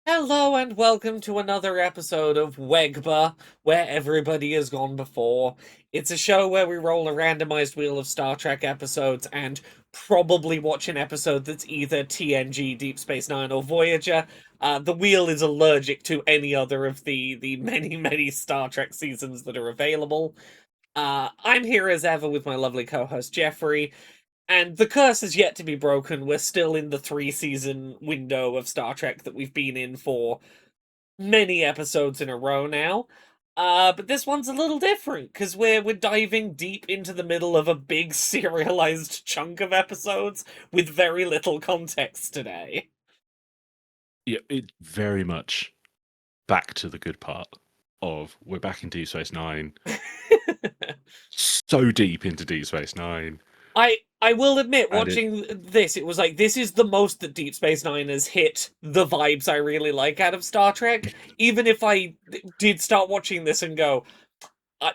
Hello and welcome to another episode of WEHGB, where everybody has gone before. It's a show where we roll a randomized wheel of Star Trek episodes and probably watch an episode that's either TNG, Deep Space Nine, or Voyager. The wheel is allergic to any other of the many, many Star Trek seasons that are available. I'm here as ever with my lovely co-host Geoffrey, and the curse is yet to be broken. We're still in the 3 season window of Star Trek that we've been in for many episodes in a row now. But this one's a little different because we're diving deep into the middle of a big serialized chunk of episodes with very little context today. Yeah, it very much back to the good part of we're back in Deep Space Nine, so deep into Deep Space Nine, I will admit, and it watching this, it was like this is the most that Deep Space Nine has hit the vibes I really like out of Star Trek. Even if I did start watching this and go, uh,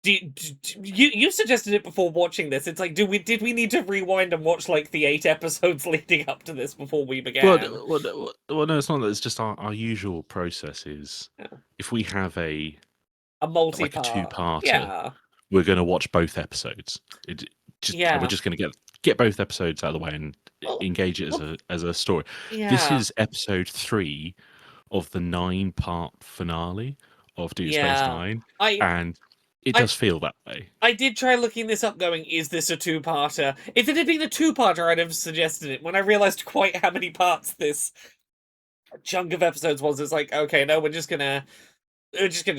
you suggested it before watching this. It's like, did we need to rewind and watch like the 8 episodes leading up to this before we well, began? no, it's not that. It's just our usual process is Yeah. if we have A like a multi-part, two-parter, yeah, we're going to watch both episodes. We're yeah. just going to get both episodes out of the way and Well, engage it well, as a story. This yeah, is episode 3 of the 9-part finale of Deep Space yeah. Nine, I, and it I does feel that way. I did try looking this up going, is this a two-parter? If it had been a two-parter, I'd have suggested it. When I realized quite how many parts this chunk of episodes was, it's like, okay, no, we're just gonna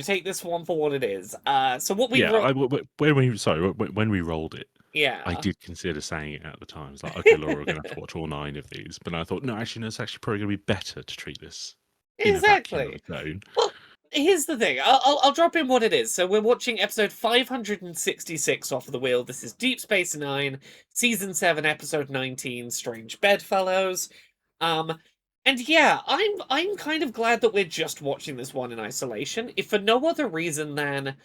take this one for what it is. So what we Yeah, wrote, when we rolled it, I yeah. did consider saying it at the time. It's like, okay, Laura, we're going to have to watch all 9 of these. But I thought, no, actually, no, it's actually probably going to be better to treat this in a vacuum of Exactly. its own. Well, here's the thing. I'll drop in what it is. So we're watching episode 566 off the wheel. This is Deep Space Nine, season 7, episode 19, Strange Bedfellows. Um, and yeah, I'm kind of glad that we're just watching this one in isolation, if for no other reason than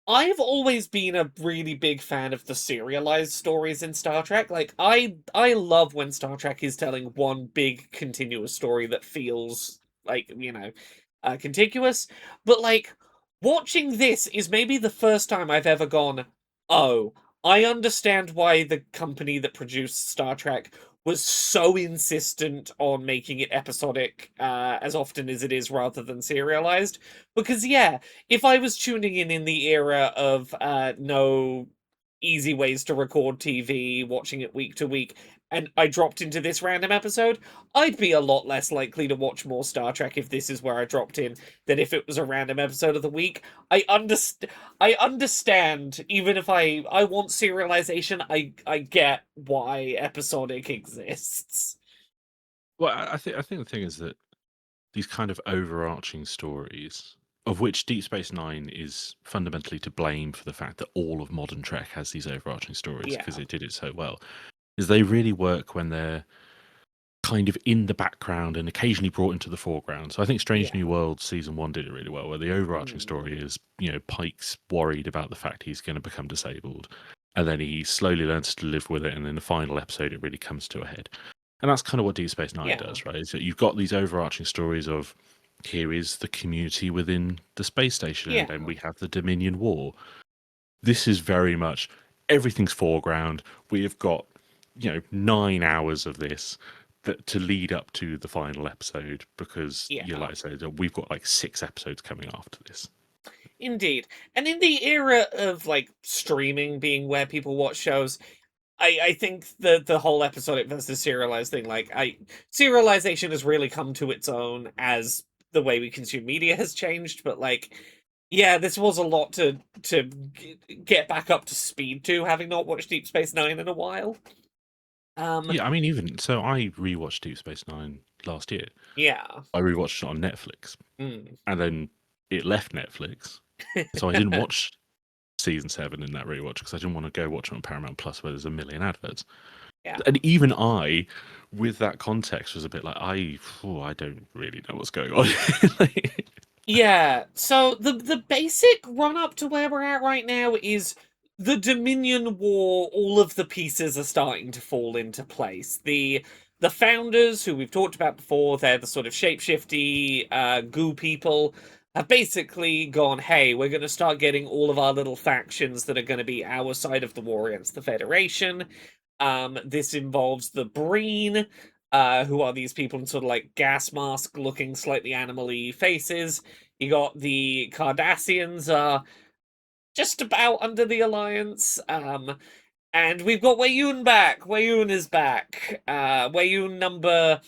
I've always been a really big fan of the serialized stories in Star Trek. Like I love when Star Trek is telling one big continuous story that feels like, contiguous. But like watching this is maybe the first time I've ever gone, "Oh, I understand why the company that produced Star Trek was so insistent on making it episodic as often as it is rather than serialized." Because yeah, if I was tuning in the era of no easy ways to record TV, watching it week to week, and I dropped into this random episode, I'd be a lot less likely to watch more Star Trek if this is where I dropped in than if it was a random episode of the week. I understand, even if I want serialization, I get why episodic exists. Well, I think the thing is that these kind of overarching stories, of which Deep Space Nine is fundamentally to blame for the fact that all of modern Trek has these overarching stories because Yeah, it did it so well, is they really work when they're kind of in the background and occasionally brought into the foreground. So I think Strange yeah. New Worlds season 1 did it really well, where the overarching Mm. story is, Pike's worried about the fact he's going to become disabled, and then he slowly learns to live with it, and in the final episode it really comes to a head. And that's kind of what Deep Space Nine Yeah, does, right? Is that you've got these overarching stories of here is the community within the space station, and yeah, then we have the Dominion War. This is very much everything's foreground. We have got 9 hours of this that to lead up to the final episode because yeah. like I said, we've got like 6 episodes coming after this. Indeed. And in the era of like streaming being where people watch shows, I think the whole episodic versus serialized thing, like serialization has really come to its own as the way we consume media has changed, but like yeah, this was a lot to get back up to speed to, having not watched Deep Space Nine in a while. Um, Yeah, I mean, even so, I rewatched Deep Space Nine last year. yeah. I rewatched it on Netflix, Mm. and then it left Netflix, so I didn't watch season 7 in that rewatch because I didn't want to go watch it on Paramount Plus where there's a million adverts. Yeah. And even I, with that context, was a bit like, I don't really know what's going on. Like, Yeah, so the basic run up to where we're at right now is the Dominion War. All of the pieces are starting to fall into place. the founders, who we've talked about before, they're the sort of shapeshifty goo people, have basically gone, hey, we're going to start getting all of our little factions that are going to be our side of the war against the Federation. This involves the Breen, who are these people in sort of like gas mask looking, slightly animal-y faces. You got the Cardassians, just about under the Alliance. And we've got Weyoun back. Weyoun is back. Weyoun number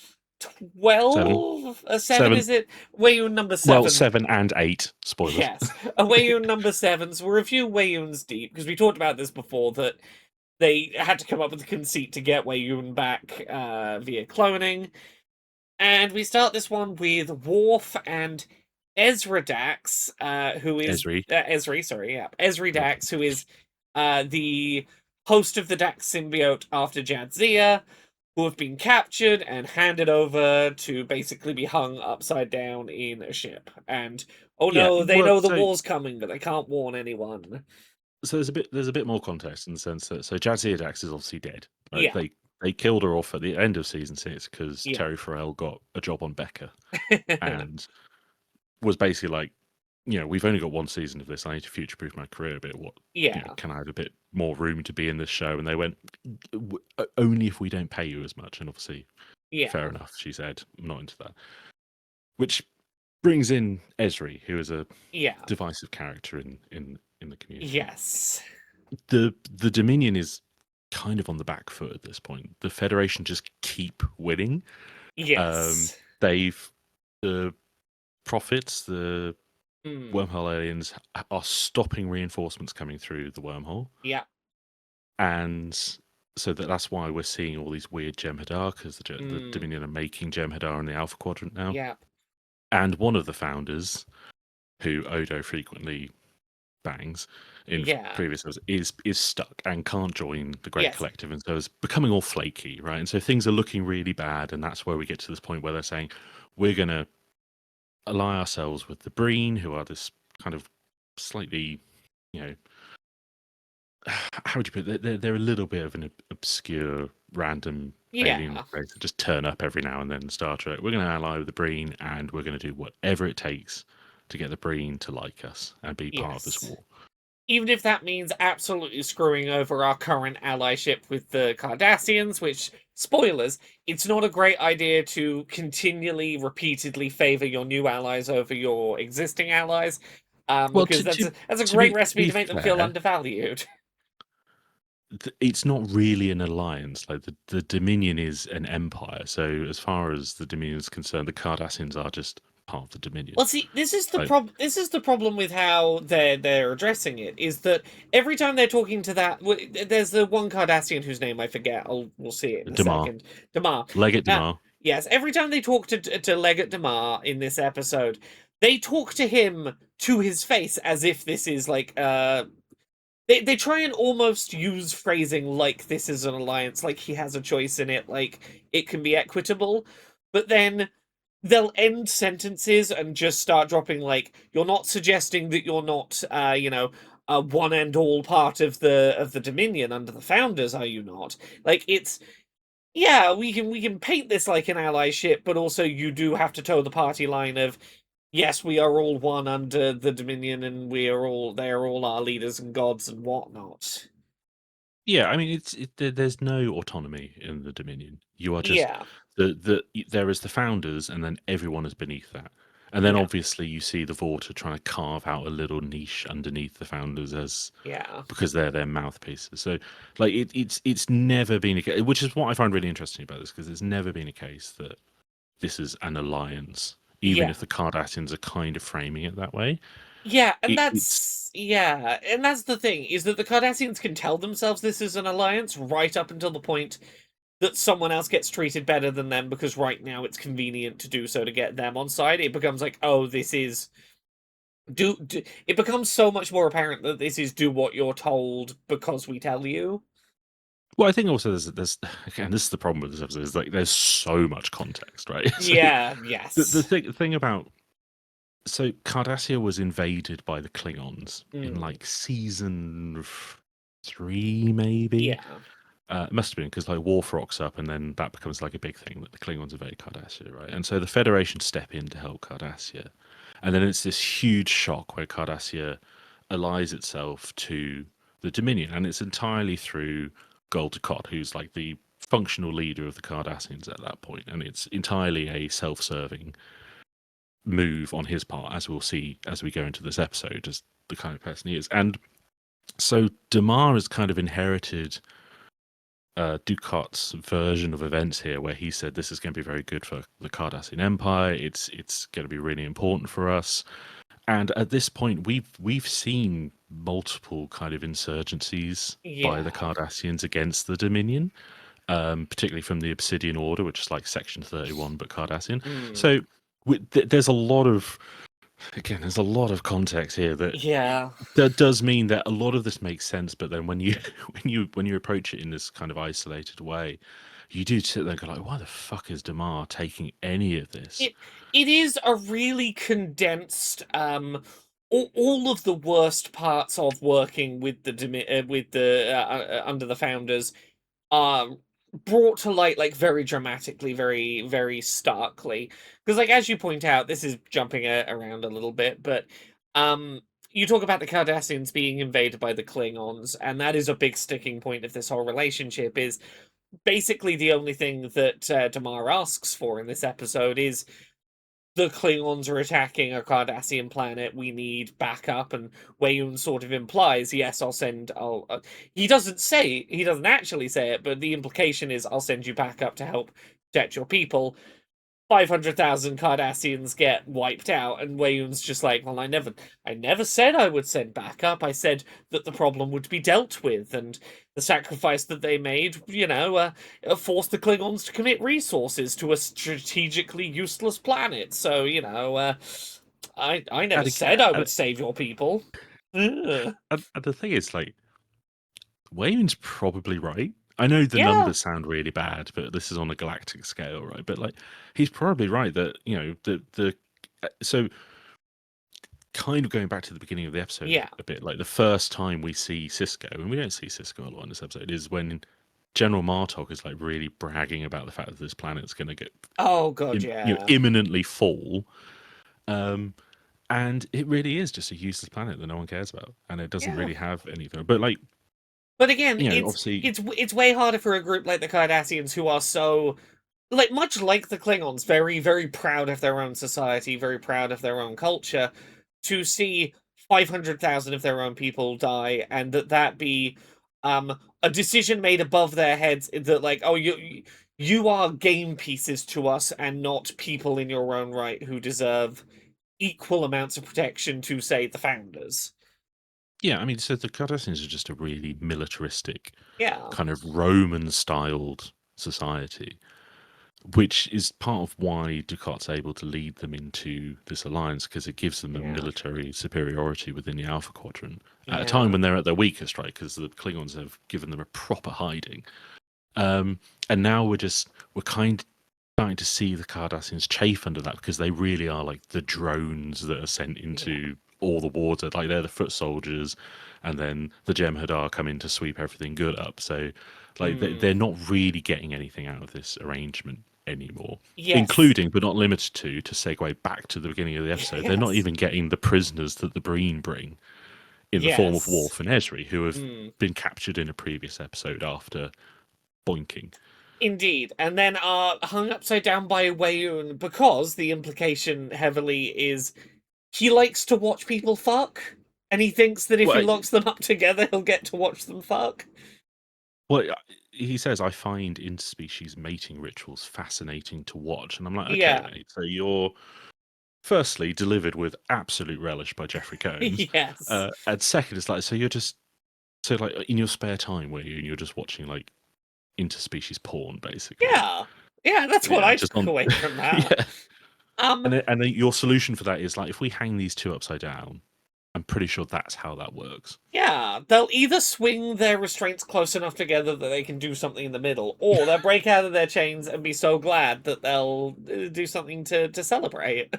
7. 12? 7, 7. is it? Weyoun number Well, 7. 7 and 8. Spoilers. Yes. A Weyoun number 7. So we're a few Weyouns deep, because we talked about this before, that they had to come up with a conceit to get Weyoun back via cloning. And we start this one with Worf and Ezra Dax, who is Esri. Esri, sorry, yeah, Esri Dax, who is the host of the Dax symbiote after Jadzia, who have been captured and handed over to basically be hung upside down in a ship. And oh Yeah, no, they well, know the so war's coming, but they can't warn anyone. there's a bit more context in the sense that Jadzia Dax is obviously dead. Right? Yeah, They killed her off at the end of season 6 because yeah, Terry Farrell got a job on Becca and was basically like, we've only got one season of this. I need to future proof my career a bit. yeah, Can I have a bit more room to be in this show? And they went, only if we don't pay you as much. And obviously, yeah, fair enough. She said, I'm not into that. Which brings in Esri, who is a yeah, divisive character in the community. yes, The Dominion is kind of on the back foot at this point. The Federation just keep winning. yes. They've the prophets, the Hmm. wormhole aliens are stopping reinforcements coming through the wormhole, Yeah, and so that's why we're seeing all these weird Jem'Hadar, because the hmm. Dominion are making Jem'Hadar in the Alpha Quadrant now. Yeah, And one of the founders, who Odo frequently bangs in yeah, previous episodes, is stuck and can't join the Great yes, Collective, and so it's becoming all flaky, right? And so things are looking really bad, and that's where we get to this point where they're saying we're going to ally ourselves with the Breen, who are this kind of slightly, you know, how would you put it? They're a little bit of an obscure, random alien yeah, race that just turn up every now and then in Star Trek. We're going to ally with the Breen, and we're going to do whatever it takes to get the Breen to like us and be part of this yes. war. Even if that means absolutely screwing over our current allyship with the Cardassians, which, spoilers, it's not a great idea to continually, repeatedly favor your new allies over your existing allies, Well, because that's a to great be recipe to make them feel fair, undervalued. it's not really an alliance. Like the Dominion is an empire. So as far as the Dominion is concerned, the Cardassians are just part of the Dominion. Well, see, this is the Like, problem. This is the problem with how they're addressing it. Is that every time they're talking to that, there's the one Cardassian whose name I forget. We'll see it in a Damar, second. Damar. Legate Uh, Damar. yes, every time they talk to Legate Damar in this episode, they talk to him to his face as if this is like They try and almost use phrasing like this is an alliance, like he has a choice in it, like it can be equitable, but then they'll end sentences and just start dropping like, you're not suggesting that you're not a one and all part of the Dominion under the founders, are you not? Like, it's, yeah, we can paint this like an allyship, but also you do have to toe the party line of, yes, we are all one under the Dominion, and they're all our leaders and gods and whatnot. Yeah, I mean, there's no autonomy in the Dominion. You are just Yeah, there is the founders, and then everyone is beneath that. And then yeah, obviously you see the Vorta trying to carve out a little niche underneath the founders as yeah, because they're their mouthpieces. So like it's never been a case, which is what I find really interesting about this, because it's never been a case that this is an alliance, even yeah. if the Cardassians are kind of framing it that way. Yeah, and It's that's the thing, is that the Cardassians can tell themselves this is an alliance right up until the point that someone else gets treated better than them, because right now it's convenient to do so to get them on side. It becomes like, oh, this is do it becomes so much more apparent that this is do what you're told because we tell you. well, I think also there's again, this is the problem with this episode, is like there's so much context, right? So Yeah, the yes. thing about so Cardassia was invaded by the Klingons in Mm, like season 3, maybe. yeah. It must have been because like Worf rocks up, and then that becomes like a big thing that the Klingons invade Cardassia, right? And so the Federation step in to help Cardassia, and then it's this huge shock where Cardassia allies itself to the Dominion, and it's entirely through Gul Dukat, who's like the functional leader of the Cardassians at that point, and it's entirely a self-serving move on his part, as we'll see as we go into this episode, as the kind of person he is. And so Damar has kind of inherited Dukat's version of events here, where he said this is going to be very good for the Cardassian Empire. It's going to be really important for us. And at this point, we've seen multiple kind of insurgencies by the Yeah. Cardassians against the Dominion, particularly from the Obsidian Order, which is like Section 31, but Cardassian. Mm. So there's a lot of there's a lot of context here Yeah. that does mean that a lot of this makes sense, but then when you when you approach it in this kind of isolated way, you do sit there and go like, why the fuck is Damar taking any of this? It is a really condensed all of the worst parts of working with the under the founders are brought to light like very dramatically, very starkly, because like as you point out, this is jumping around a little bit, but um you talk about the Cardassians being invaded by the Klingons, and that is a big sticking point of this whole relationship. Is basically the only thing that Damar asks for in this episode is the Klingons are attacking a Cardassian planet. We need backup, and Weyun sort of implies, "Yes, I'll send." He doesn't actually say it, but the implication is, "I'll send you backup to help protect your people." 500,000 Cardassians get wiped out, and Weyun's just like, "Well, I never said I would send backup. I said that the problem would be dealt with, and the sacrifice that they made, forced the Klingons to commit resources to a strategically useless planet. So, I never And said again, I would save your people." Ugh. and the thing is, like, Wayne's probably right. I know the Yeah, numbers sound really bad, but this is on a galactic scale, right? But like, he's probably right that the so kind of going back to the beginning of the episode yeah. a bit, like the first time we see Cisco, and we don't see Cisco a lot in this episode, is when General Martok is like really bragging about the fact that this planet's going to get Oh god, yeah. imminently fall. And it really is just a useless planet that no one cares about, and it doesn't Yeah. really have anything. But like, But again, obviously, it's way harder for a group like the Cardassians, who are so, like, much like the Klingons, very very proud of their own society, very proud of their own culture, to see 500,000 of their own people die, and that be a decision made above their heads, that like, "Oh, you are game pieces to us and not people in your own right who deserve equal amounts of protection to, say, the founders." yeah, I mean, so the Cardassians are just a really militaristic, Yeah. kind of Roman-styled society, which is part of why Ducat's able to lead them into this alliance, because it gives them a Yeah. military superiority within the Alpha Quadrant at a time Yeah. when they're at their weakest, right? Because the Klingons have given them a proper hiding. And now we're kind of starting to see the Cardassians chafe under that, because they really are like the drones that are sent into all the water. Like, they're the foot soldiers, and then the Jem'Hadar come in to sweep everything good up. So like, they're not really getting anything out of this arrangement anymore, Yes. including but not limited to segue back to the beginning of the episode, they're not Yes. even getting the prisoners that the Breen bring in the form of Yes. Worf and Esri, who have Mm. been captured in a previous episode after boinking. Indeed, and then are hung upside down by Weyun, because the implication heavily is he likes to watch people fuck, and he thinks that if he Well, locks them up together, he'll get to watch them fuck. well, he says, I find interspecies mating rituals fascinating to watch. And I'm like, okay, Yeah. mate. So you're firstly delivered with absolute relish by Geoffrey Combs. Yes. And second, it's like, so you're just, so like in your spare time, where you're just watching like interspecies porn, basically. Yeah. Yeah, that's what Yeah, I just took on. away from that. Yeah. Um, And then your solution for that is like, if we hang these two upside down, I'm pretty sure that's how that works. yeah, they'll either swing their restraints close enough together that they can do something in the middle, or they'll break out of their chains and be so glad that they'll do something to celebrate.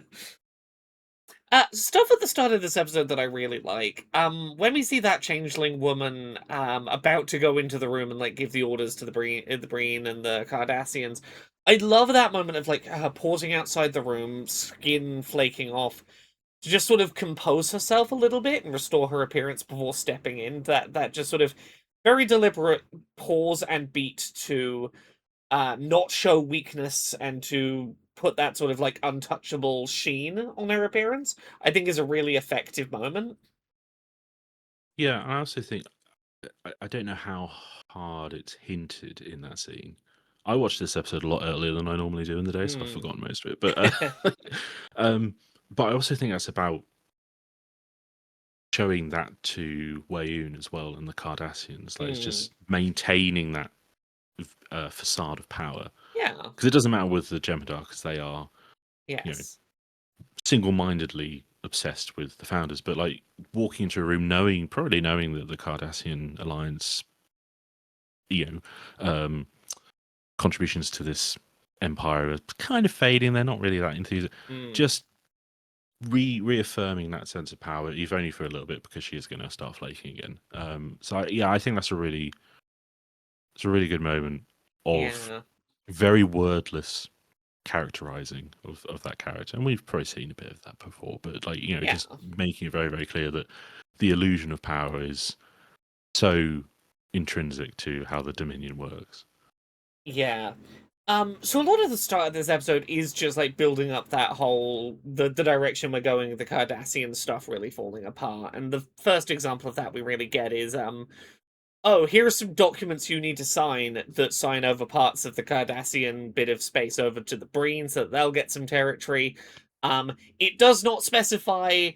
Stuff at the start of this episode that I really like. When we see that changeling woman about to go into the room and like give the orders to the Breen and the Cardassians, I love that moment of like her pausing outside the room, skin flaking off, to just sort of compose herself a little bit and restore her appearance before stepping in. That just sort of very deliberate pause and beat to not show weakness and to put that sort of like untouchable sheen on her appearance, I think is a really effective moment. Yeah, I also think I don't know how hard it's hinted in that scene. I watched this episode a lot earlier than I normally do in the day, so I've Hmm. forgotten most of it. Um, but I also think that's about showing that to Weyoun as well and the Cardassians. Like it's Hmm. just maintaining that facade of power Yeah. because it doesn't matter with the Jem'Hadar because they are, you know, Yes. single-mindedly obsessed with the founders. But like walking into a room, probably knowing that the Cardassian alliance, you know, contributions to this empire are kind of fading. They're not really that enthusiastic. Hmm. Just reaffirming that sense of power, if only for a little bit, because she is going to start flaking again. I think it's a really good moment of Yeah. very wordless characterizing of that character, and we've probably seen a bit of that before. But like Yeah. just making it very very clear that the illusion of power is so intrinsic to how the Dominion works. Yeah. So a lot of the start of this episode is just like building up that whole the direction we're going, the Cardassian stuff really falling apart. And the first example of that we really get is oh, here are some documents you need to sign that sign over parts of the Cardassian bit of space over to the Breen so that they'll get some territory. It does not specify.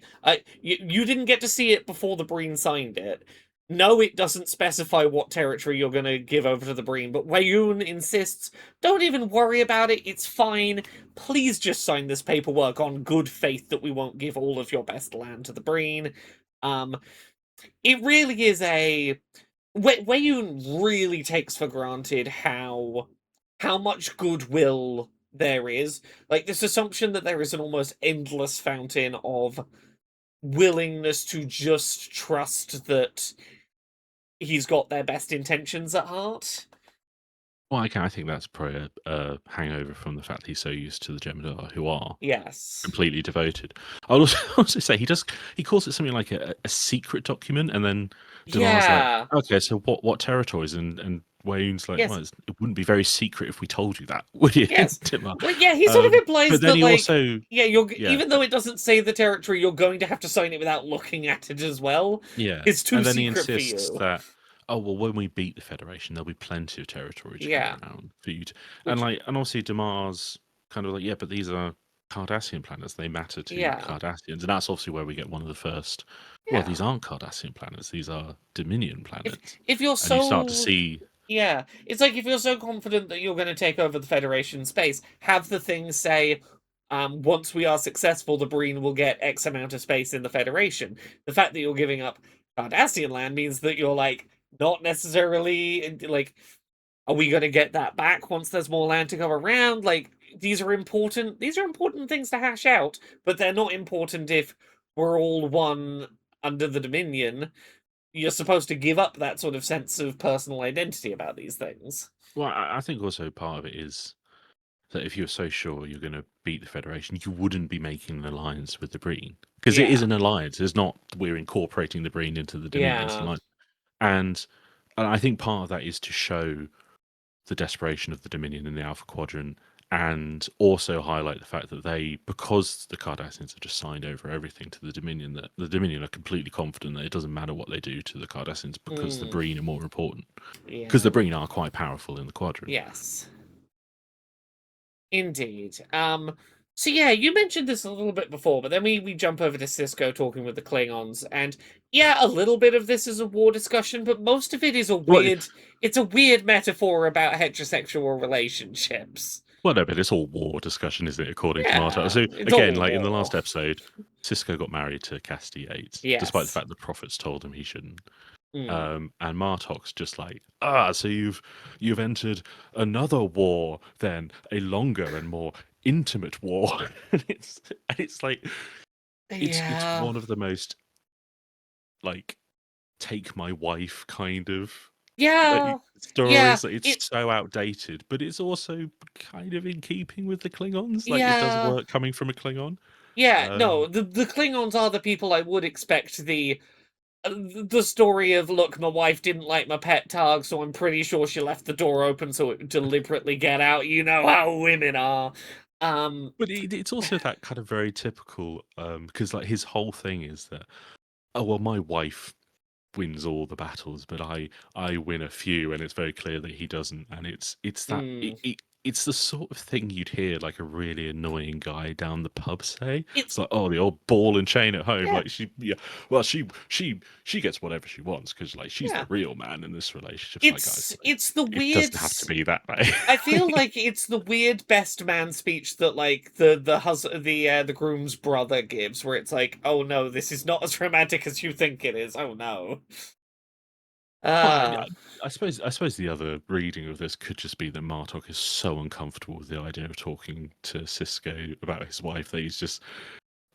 You didn't get to see it before the Breen signed it. No, it doesn't specify what territory you're going to give over to the Breen, but Weyoun insists, don't even worry about it, it's fine. Please just sign this paperwork on good faith that we won't give all of your best land to the Breen. Um, it really is a Weyoun really takes for granted how much goodwill there is. Like this assumption that there is an almost endless fountain of willingness to just trust that he's got their best intentions at heart. Well, I think that's probably a hangover from the fact he's so used to the Jem'Hadar, who are Yes. completely devoted. I'll also, also say he calls it something like a secret document, and then Damar's like, Yeah. okay, so what territories? And Wayne's like, well, Yes. it wouldn't be very secret if we told you that, would you, Yes. Dimar? Well, yeah, he sort of But implies then that, he like, also, yeah, you're yeah, even though it doesn't say the territory, you're going to have to sign it without looking at it as well. yeah, It's too and then he secret for insists you. that, oh well, when we beat the Federation, there'll be plenty of territory to go Yeah. around for you to, and Which, obviously Damar's kind of like, yeah, but these are Cardassian planets; they matter to yeah. Cardassians, and that's obviously where we get one of the first. Well, Yeah. these aren't Cardassian planets; these are Dominion If planets, if you're and you start to so see, yeah, it's like if you're so confident that you're going to take over the Federation space, have the thing say, once we are successful, the Breen will get X amount of space in the Federation. The fact that you're giving up Cardassian land means that you're like not necessarily like, are we going to get that back once there's more land to go around? Like these are important. These are important things to hash out, but they're not important if we're all one under the Dominion. You're supposed to give up that sort of sense of personal identity about these things. well, I think also part of it is that if you're so sure you're going to beat the Federation, you wouldn't be making an alliance with the Breen because it is Yeah, an alliance. It's not we're incorporating the Breen into the Dominion. It's an yeah, alliance. And I think part of that is to show the desperation of the Dominion in the Alpha Quadrant, and also highlight the fact that because the Cardassians have just signed over everything to the Dominion, that the Dominion are completely confident that it doesn't matter what they do to the Cardassians because the mm, Breen are more important. Because the yeah, Breen are quite powerful in the Quadrant. yes, indeed. So yeah, you mentioned this a little bit before, but then we jump over to Cisco talking with the Klingons, and yeah, a little bit of this is a war discussion, but most of it is a Well, weird. It's a weird metaphor about heterosexual relationships. well, no, but it's all war discussion, isn't it? According to Marta. Yeah, So it's again, all like in the war. last episode, Cisco got married to Cassidy Yates, despite the Yes. fact the prophets told him he shouldn't. Mm. And Martok's just like, so you've entered another war, then a longer and more intimate war. and it's like it's Yeah. one of the most like take my wife kind of Yeah. Yeah. stories. Like, it's so outdated, but it's also kind of in keeping with the Klingons. Like it does Yeah. work coming from a Klingon. Yeah. No, Um, the Klingons are the people I would expect the story of, look, my wife didn't like my pet Targ, so I'm pretty sure she left the door open so it would deliberately get out. You know how women are. Um, but it's also that kind of very typical because like his whole thing is that, oh well, my wife wins all the battles, but I win a few, and it's very clear that he doesn't. And it's that mm, it's the sort of thing you'd hear like a really annoying guy down the pub say. It's it's like, oh, the old ball and chain at home. yeah, Like well, she gets whatever she wants because like she's yeah. the real man in this relationship. It's like, guys, like, It's the it weird. doesn't have to be that way. I feel like it's the weird best man speech that like the groom's brother gives, where it's like, oh no, this is not as romantic as you think it is. Oh no. Well, Uh I suppose the other reading of this could just be that Martok is so uncomfortable with the idea of talking to Cisco about his wife that he's just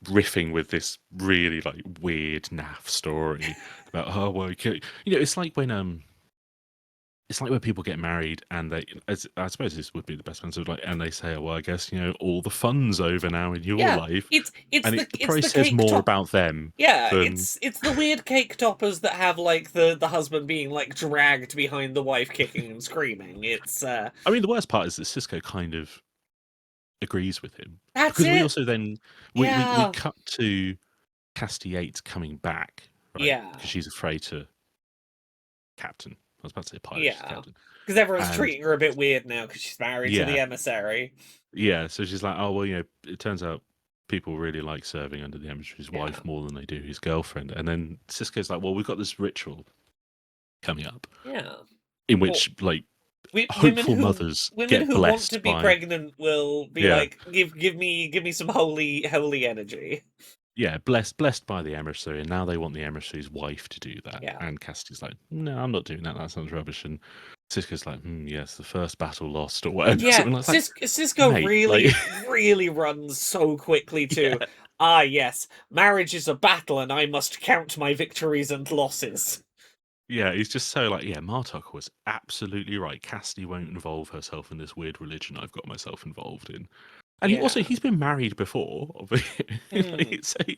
riffing with this really like weird naff story about, oh well, it's like when people get married and I suppose this would be the best answer, like, and they say, oh well, I guess all the fun's over now in your yeah, life, it's and the it it's probably the says cake more top. about them Yeah, than. it's the weird cake toppers that have like the husband being like dragged behind the wife kicking and screaming. It's I mean, the worst part is that Cisco kind of agrees with him that's because we it. also then we Yeah. cut to Casti Yates coming back, right? Yeah. Because she's afraid to captain. I was about to say pilot, she's Yeah. captain. Because everyone's And treating her a bit weird now because she's married to the yeah, emissary. yeah. So she's like, oh well, it turns out people really like serving under the emissary's Yeah. wife more than they do his girlfriend. And then Cisco's like, well, we've got this ritual coming up Yeah. in Well, which like women hopeful who mothers women get who want to blessed be by. pregnant will be Yeah, like, give me some holy energy. yeah, blessed by the emissary, and now they want the emissary's wife to do that. Yeah. And Cassidy's like, no, I'm not doing that. That sounds rubbish. And Cisco's like, yes, the first battle lost or whatever. Yeah, Something like, Cisco mate, like, really runs so quickly to, yeah, ah, yes, marriage is a battle and I must count my victories and losses. yeah. He's just so like, yeah. Martok was absolutely right. Cassidy won't involve herself in this weird religion I've got myself involved in. And Yeah. he's been married before. Hmm.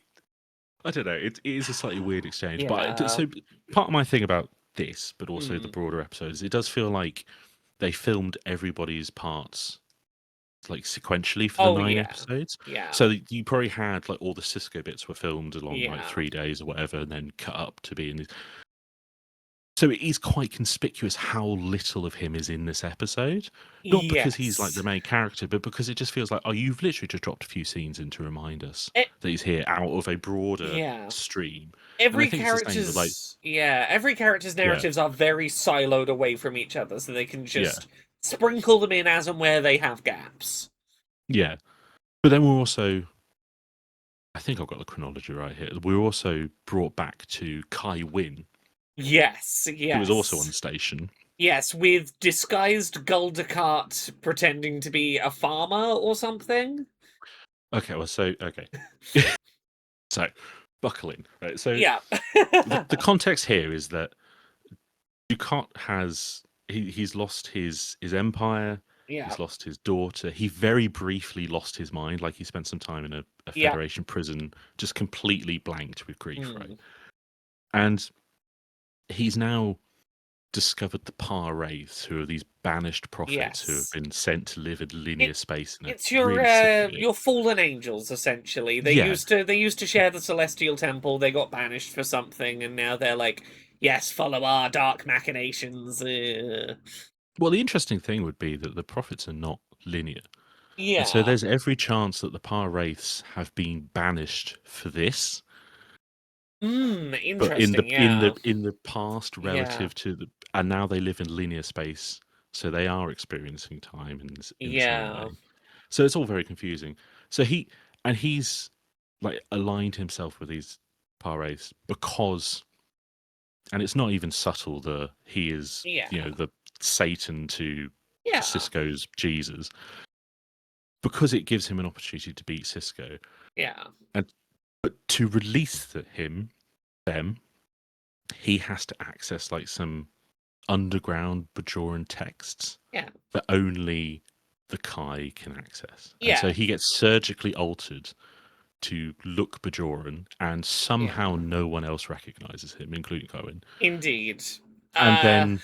I don't know. It is a slightly weird exchange, but Yeah. so part of my thing about this, but also the Hmm. broader episodes, it does feel like they filmed everybody's parts like sequentially for the Oh, 9 yeah. episodes. Yeah. So you probably had like all the Cisco bits were filmed along like Yeah. 3 days or whatever, and then cut up to be in. So it is quite conspicuous how little of him is in this episode. Not because he's like the Yes. main character, but because it just feels like, oh, you've literally just dropped a few scenes in to remind us It, that he's here out of a broader yeah. stream. And I Every think it's the same with like, character's yeah, every character's yeah, narratives are very siloed away from each other, so they can yeah, just sprinkle them in as and where they have gaps. yeah. But then we're also, I think I've got the chronology right here. We're also brought back to Kai Winn, Yes, who was also on yes. the station. Yes, with disguised Guldecart pretending to be a farmer or something. Okay, well, okay. So, buckle in. Right. So, Yeah. the context here is that Ducat he's lost his empire. Yeah. He's lost his daughter. He very briefly lost his mind. Like he spent some time in a Yeah. Federation prison, just completely blanked with grief, right? Mm. And he's now discovered the Par Wraiths, who are these banished prophets who have Yes. been sent to live in linear It space in a it's really sick way. your fallen angels essentially. Yeah. They used to share the celestial temple. They got banished for something, and now they're like, yes, follow our dark machinations. Well, the interesting thing would be that the prophets are not linear. And so Yeah. there's every chance that the Par Wraiths have been banished for this, but Interesting. Yeah. in the past Yeah. relative to the, and now they live in linear space, so they are experiencing time in the same Yeah. way. So it's all very confusing. So he's like aligned himself with these Par Wraiths because, and it's not even subtle. He is Yeah. the Satan to Yeah. Cisco's Jesus, because it gives him an opportunity to beat Cisco. Yeah. And But to release them, he has to access like some underground Bajoran texts Yeah. that only the Kai can access. And Yeah. so he gets surgically altered to look Bajoran, and somehow Yeah. no one else recognizes him, including Kai Winn. Indeed. And Uh then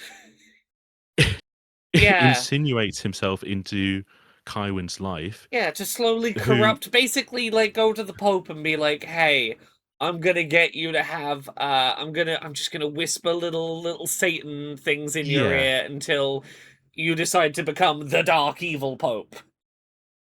yeah. insinuates himself into Kai Winn's life, Yeah, to slowly who, corrupt, basically like go to the Pope and be like, hey, I'm gonna get you to have I'm just gonna whisper little Satan things in your yeah. ear until you decide to become the dark evil Pope.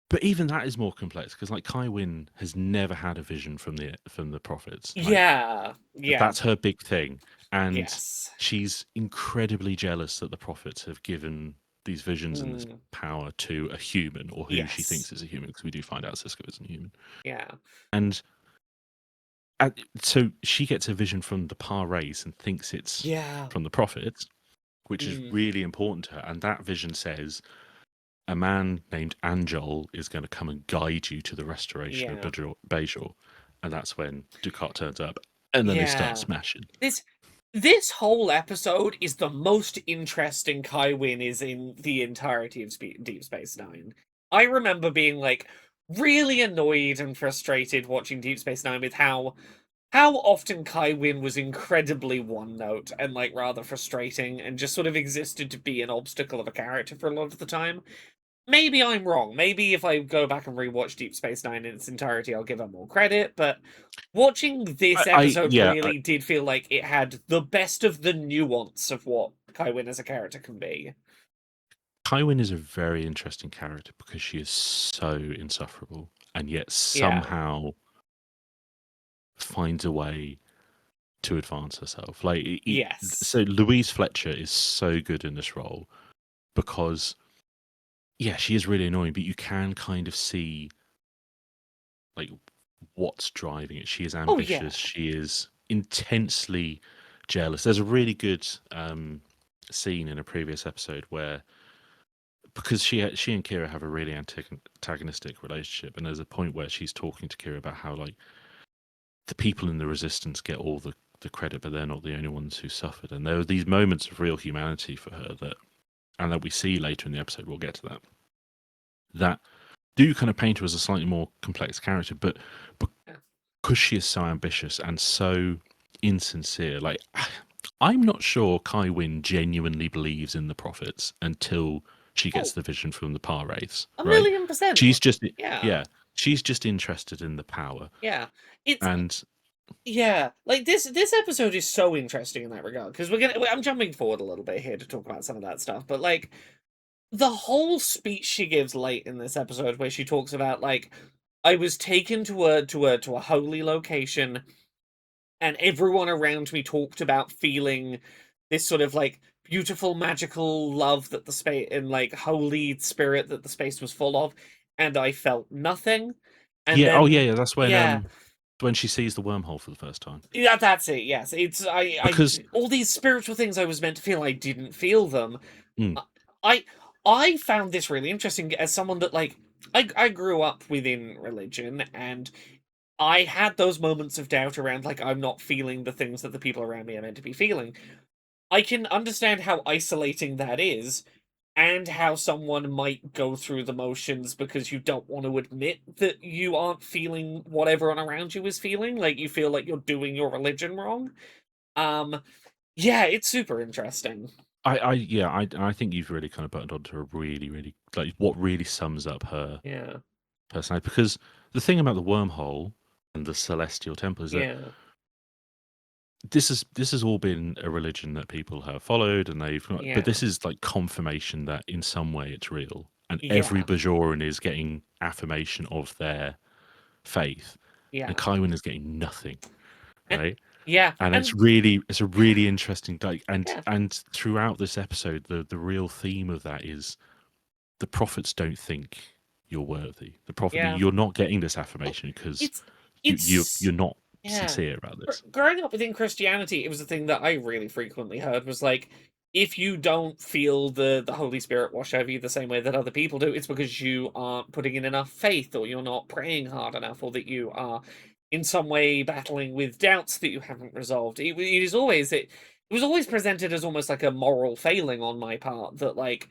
But even that is more complex because, like, Kai Winn has never had a vision from the prophets. Like, Yeah. Yeah. that's her big thing, and Yes. she's incredibly jealous that the prophets have given these visions and this Mm, power to a human, or who she yes. thinks is a human, because we do find out Cisco isn't human. Yeah. And so she gets a vision from the Par race and thinks it's Yeah. from the prophets, which is Mm, really important to her. And that vision says a man named Anjol is going to come and guide you to the restoration of yeah. Bajor. And that's when Ducat turns up, and then they start Yeah. smashing. This whole episode is the most interesting Kai Winn is in the entirety of Deep Space Nine. I remember being like really annoyed and frustrated watching Deep Space Nine with how often Kai Winn was incredibly one note and like rather frustrating and just sort of existed to be an obstacle of a character for a lot of the time. Maybe I'm wrong. Maybe if I go back and rewatch Deep Space Nine in its entirety, I'll give her more credit. But watching this episode Yeah, really did feel like it had the best of the nuance of what Kai Winn as a character can be. Kai Winn is a very interesting character because she is so insufferable and yet Yeah. somehow finds a way to advance herself. Like, Yes. so Louise Fletcher is so good in this role because, yeah, she is really annoying, but you can kind of see like what's driving it. She is Oh yeah. ambitious. She is intensely jealous. There's a really good scene in a previous episode where, because she and Kira have a really antagonistic relationship, and there's a point where she's talking to Kira about how like the people in the resistance get all the credit, but they're not the only ones who suffered. And there are these moments of real humanity for her that we see later in the episode. We'll get to that. That do kind of paint her as a slightly more complex character, but because she is so ambitious and so insincere, like, I'm not sure Kai Winn genuinely believes in the prophets until she gets Oh, the vision from the Par wraiths, a right? million percent. She's just, Yeah. yeah, she's just interested in the power. Yeah. It's And yeah. Like this episode is so interesting in that regard because I'm jumping forward a little bit here to talk about some of that stuff, but like the whole speech she gives late in this episode where she talks about like I was taken to a holy location and everyone around me talked about feeling this sort of like beautiful magical love that the space and like holy spirit that the space was full of, and I felt nothing. And yeah, oh yeah, then yeah, that's yeah, when she sees the wormhole for the first time. yeah, that's it. Yes, it's I Because all these spiritual things I was meant to feel, I didn't feel them. mm, I I found this really interesting as someone that like I grew up within religion, and I had those moments of doubt around like I'm not feeling the things that the people around me are meant to be feeling. I can understand how isolating that is and how someone might go through the motions because you don't want to admit that you aren't feeling what everyone around you is feeling, like you feel like you're doing your religion wrong. Um yeah, it's super interesting. I think you've really kind of buttoned onto a really, really, like, what really sums up her Yeah. personality. Because the thing about the wormhole and the celestial temple is that Yeah. this has all been a religion that people have followed, and but Yeah. this is like confirmation that in some way it's real, and every Yeah. Bajoran is getting affirmation of their faith, and Yeah. Kai Winn is getting nothing, And right? yeah. And And it's a really interesting, like, yeah. and throughout this episode, the real theme of that is the prophets don't think you're worthy. Yeah. You're not getting this Well, affirmation because it's you're it's not yeah. sincere about this. Growing up within Christianity, it was a thing that I really frequently heard was like, if you don't feel the Holy Spirit wash over you the same way that other people do, it's because you aren't putting in enough faith, or you're not praying hard enough, or that you are in some way battling with doubts that you haven't resolved. It was always presented as almost like a moral failing on my part, that like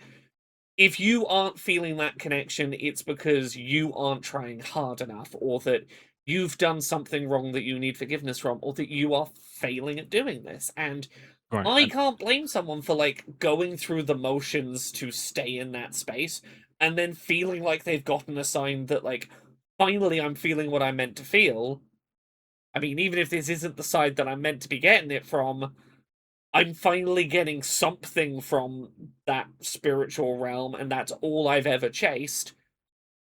if you aren't feeling that connection, it's because you aren't trying hard enough, or that you've done something wrong that you need forgiveness from, or that you are failing at doing this. And Right. I And can't blame someone for like going through the motions to stay in that space and then feeling like they've gotten a sign that like finally I'm feeling what I'm meant to feel. I mean, even if this isn't the side that I'm meant to be getting it from, I'm finally getting something from that spiritual realm, and that's all I've ever chased.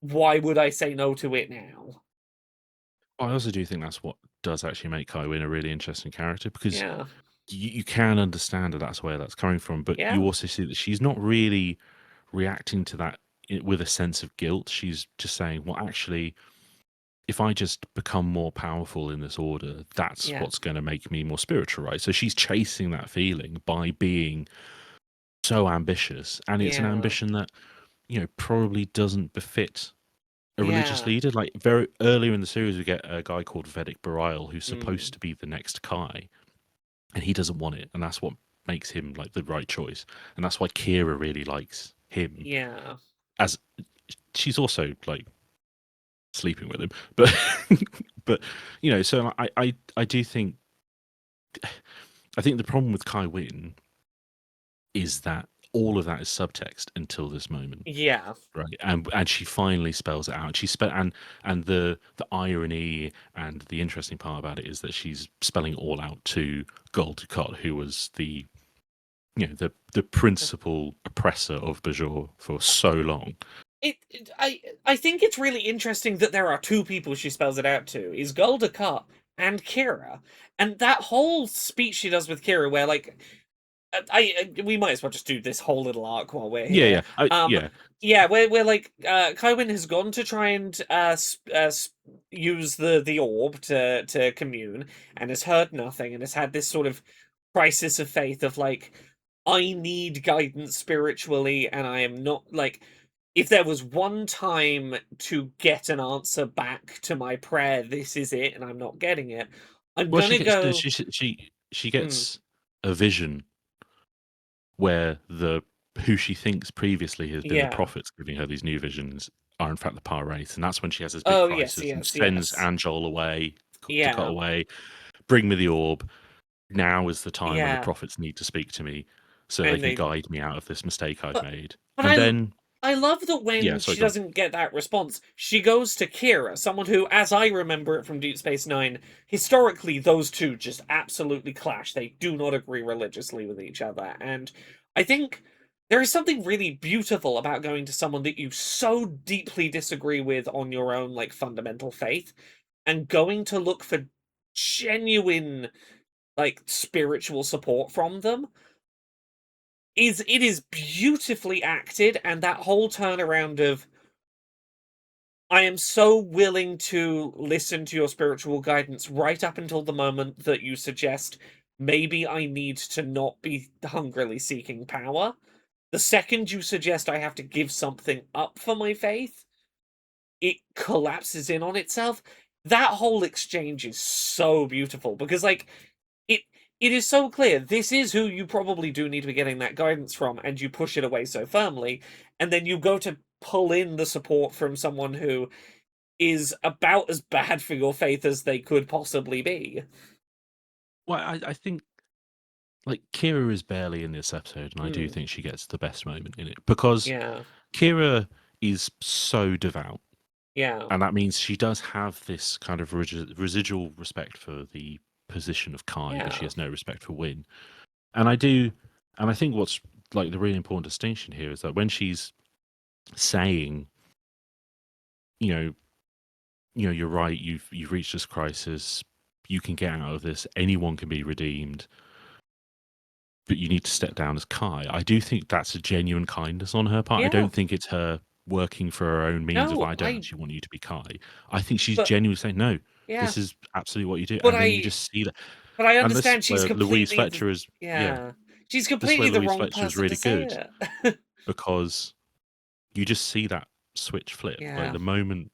Why would I say no to it now? I also do think that's what does actually make Kai Winn a really interesting character, because Yeah. you can understand that that's where that's coming from, but you Yeah. also see that she's not really reacting to that with a sense of guilt. She's just saying, well, actually, if I just become more powerful in this order, that's Yeah. what's going to make me more spiritual, right? So she's chasing that feeling by being so ambitious, and it's an Yeah. ambition that probably doesn't befit a religious Yeah. leader. Like very earlier in the series, we get a guy called Vedic Barile who's supposed Mm. to be the next Kai, and he doesn't want it, and that's what makes him like the right choice, and that's why Kira really likes him. Yeah. As she's also like sleeping with him, but but so I do think the problem with Kai Winn is that all of that is subtext until this moment. Yeah. Right, and she finally spells it out. And the irony and the interesting part about it is that she's spelling it all out to Gul Dukat, who was the principal oppressor of Bajor for so long. I think it's really interesting that there are two people she spells it out to, is Golda Kutt and Kira. And that whole speech she does with Kira where like we might as well just do this whole little arc while we're Yeah, here. yeah, yeah. Yeah, where like Kai Winn has gone to try and use the orb to commune, and has heard nothing, and has had this sort of crisis of faith of like, I need guidance spiritually, and I am not like, if there was one time to get an answer back to my prayer, this is it, and I'm not getting it. I'm Well, gonna go. she Mm, gets a vision where the who she thinks previously has been the yeah. prophets giving her these new visions are in fact the power race, and that's when she has this big Oh yes, crisis and yes, sends yes. Angel away to cut Yeah, away. Bring me the orb. Now is the time when the yeah. prophets need to speak to me, so they And can they guide me out of this mistake I've but made. but And then, I love that yeah, when sorry, she go on. doesn't get that response, she goes to Kira, someone who, as I remember it from Deep Space Nine, historically those two just absolutely clash. They do not agree religiously with each other. And I think there is something really beautiful about going to someone that you so deeply disagree with on your own like fundamental faith, and going to look for genuine like spiritual support from them. It is beautifully acted, and that whole turnaround of, I am so willing to listen to your spiritual guidance right up until the moment that you suggest maybe I need to not be hungrily seeking power. The second you suggest I have to give something up for my faith, it collapses in on itself. That whole exchange is so beautiful because like it it is so clear this is who you probably do need to be getting that guidance from, and you push it away so firmly, and then you go to pull in the support from someone who is about as bad for your faith as they could possibly be. Well, I think like Kira is barely in this episode, and I do Mm, think she gets the best moment in it because yeah, Kira is so devout, yeah, and that means she does have this kind of residual respect for the position of Kai, but she yeah, has no respect for Win. And I do, and I think what's like the really important distinction here is that when she's saying, you know, you're right, you've reached this crisis, you can get out of this, anyone can be redeemed, but you need to step down as Kai. I do think that's a genuine kindness on her part. I yeah. don't think it's her working for her own means of like, No, I don't actually want you to be Kai. I think she's but genuinely saying, no, yeah, this is absolutely what you do. but And then you I, just see that. but I And this understand she's where Louise completely, Fletcher is, yeah, yeah, she's this is where completely the Louise wrong Fletcher is person to really say good it. because you just see that switch flip. Like Yeah, the moment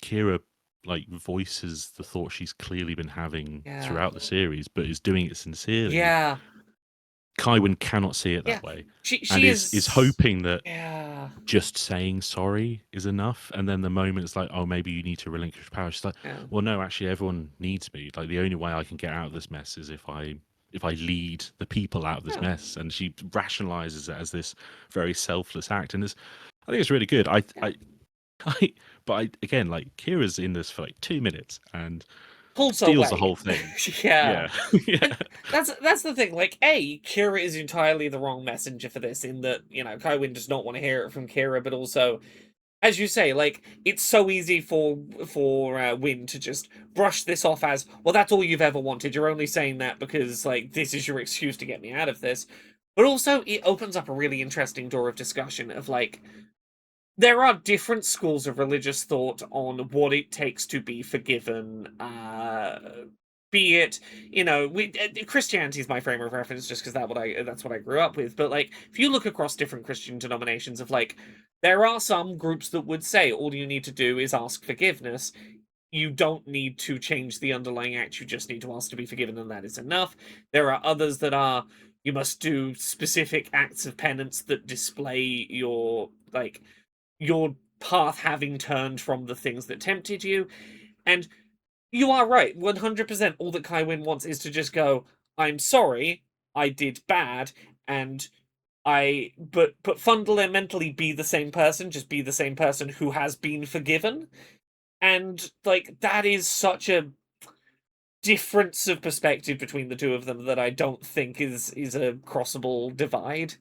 Kira like voices the thought she's clearly been having Yeah. throughout the series, but is doing it sincerely. Yeah. Kai Winn cannot see it Yeah. that way, and She is is. hoping that Yeah. just saying sorry is enough. And then the moment it's like, oh, maybe you need to relinquish power. She's like, Yeah. well, no, actually, everyone needs me. Like the only way I can get out of this mess is if I lead the people out of this Yeah. mess. And she rationalizes it as this very selfless act, and I think it's really good. Yeah. Again, like Kira's in this for like 2 minutes and Pulls her steals the weight. whole thing. Yeah. Yeah, yeah. And that's the thing. Like, Kira is entirely the wrong messenger for this. In that, Kai Winn does not want to hear it from Kira, but also, as you say, like, it's so easy for Winn to just brush this off as, well, that's all you've ever wanted. You're only saying that because, like, this is your excuse to get me out of this. But also, it opens up a really interesting door of discussion of, like, there are different schools of religious thought on what it takes to be forgiven. Be it, Christianity is my frame of reference just because that's what I grew up with. But like, if you look across different Christian denominations, of like, there are some groups that would say all you need to do is ask forgiveness. You don't need to change the underlying act. You just need to ask to be forgiven, and that is enough. There are others that are, you must do specific acts of penance that display your path having turned from the things that tempted you. And you are right, 100%. All that Kai Winn wants is to just go, I'm sorry, I did bad, and but fundamentally be the same person, just be the same person who has been forgiven. And like, that is such a difference of perspective between the two of them that I don't think is a crossable divide.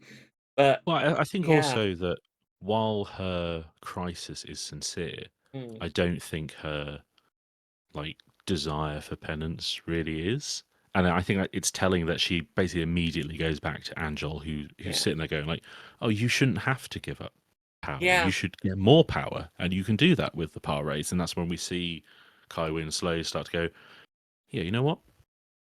But Well, I think yeah. also that while her crisis is sincere, Mm, I don't think her like desire for penance really is. And I think it's telling that she basically immediately goes back to Angel, who's yeah. sitting there going like, "Oh, you shouldn't have to give up power. Yeah. You should get more power, and you can do that with the power raise." And that's when we see Kai Winn slowly start to go, "Yeah, you know what?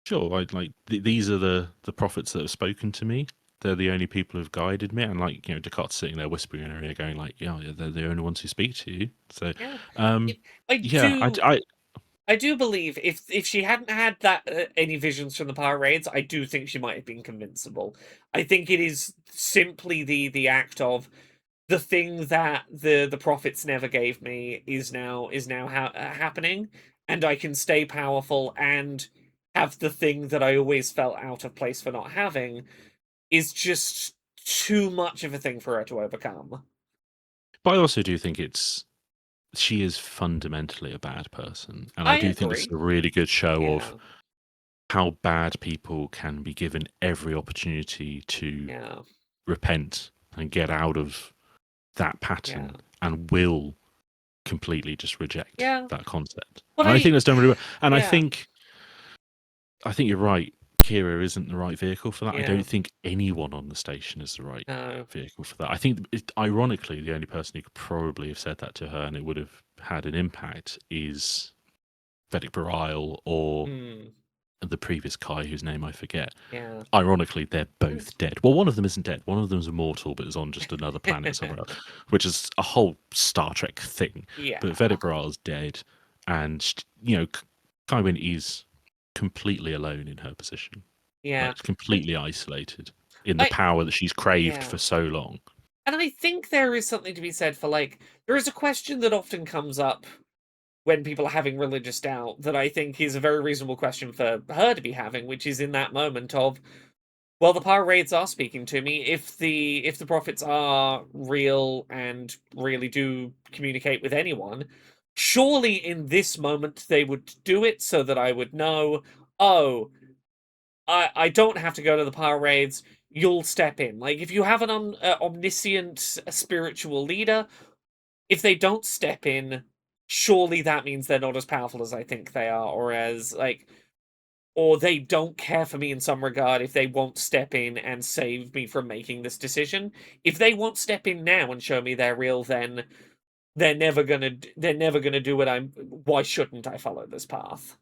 Sure, these are the prophets that have spoken to me. They're the only people who've guided me." And like Descartes sitting there whispering in her ear, going like, "Yeah, they're the only ones who speak to you." So, Yeah. um, I yeah, do I do believe if she hadn't had that any visions from the power raids, I do think she might have been convincible. I think it is simply the act of the thing that the prophets never gave me is now happening, and I can stay powerful and have the thing that I always felt out of place for not having, is just too much of a thing for her to overcome. but I also do think she is fundamentally a bad person, and I I do think this is agree. a really good show of Yeah. how bad people can be given every opportunity to Yeah. repent and get out of that Yeah. pattern, and will completely just reject Yeah. that concept. But And I think that's done really well. And yeah. I think you're right. Kira isn't the right vehicle for that. I Yeah. don't think anyone on the station is the right No. vehicle for that. I think, ironically, the only person who could probably have said that to her and it would have had an impact is Vedic Barile or Mm, the previous Kai, whose name I forget. yeah. Ironically, they're both dead. Well, one of them isn't dead. One of them's immortal, but is on just another planet somewhere else, which is a whole Star Trek thing. Yeah. But Vedic Barile's dead, and Kai Winn is completely alone in her position, Yeah. like But completely isolated in the I power that she's craved yeah. for so long. And I think there is something to be said for, like, there is a question that often comes up when people are having religious doubt that I think is a very reasonable question for her to be having, which is in that moment of, well, the power raids are speaking to me. If the prophets are real and really do communicate with anyone, surely in this moment they would do it so that I would know, oh, I don't have to go to the power raids. You'll step in. Like, if you have an omniscient spiritual leader, if they don't step in, surely that means they're not as powerful as I think they are, or they don't care for me in some regard if they won't step in and save me from making this decision. If they won't step in now and show me they're real, then they're never gonna do what I'm. Why shouldn't I follow this path?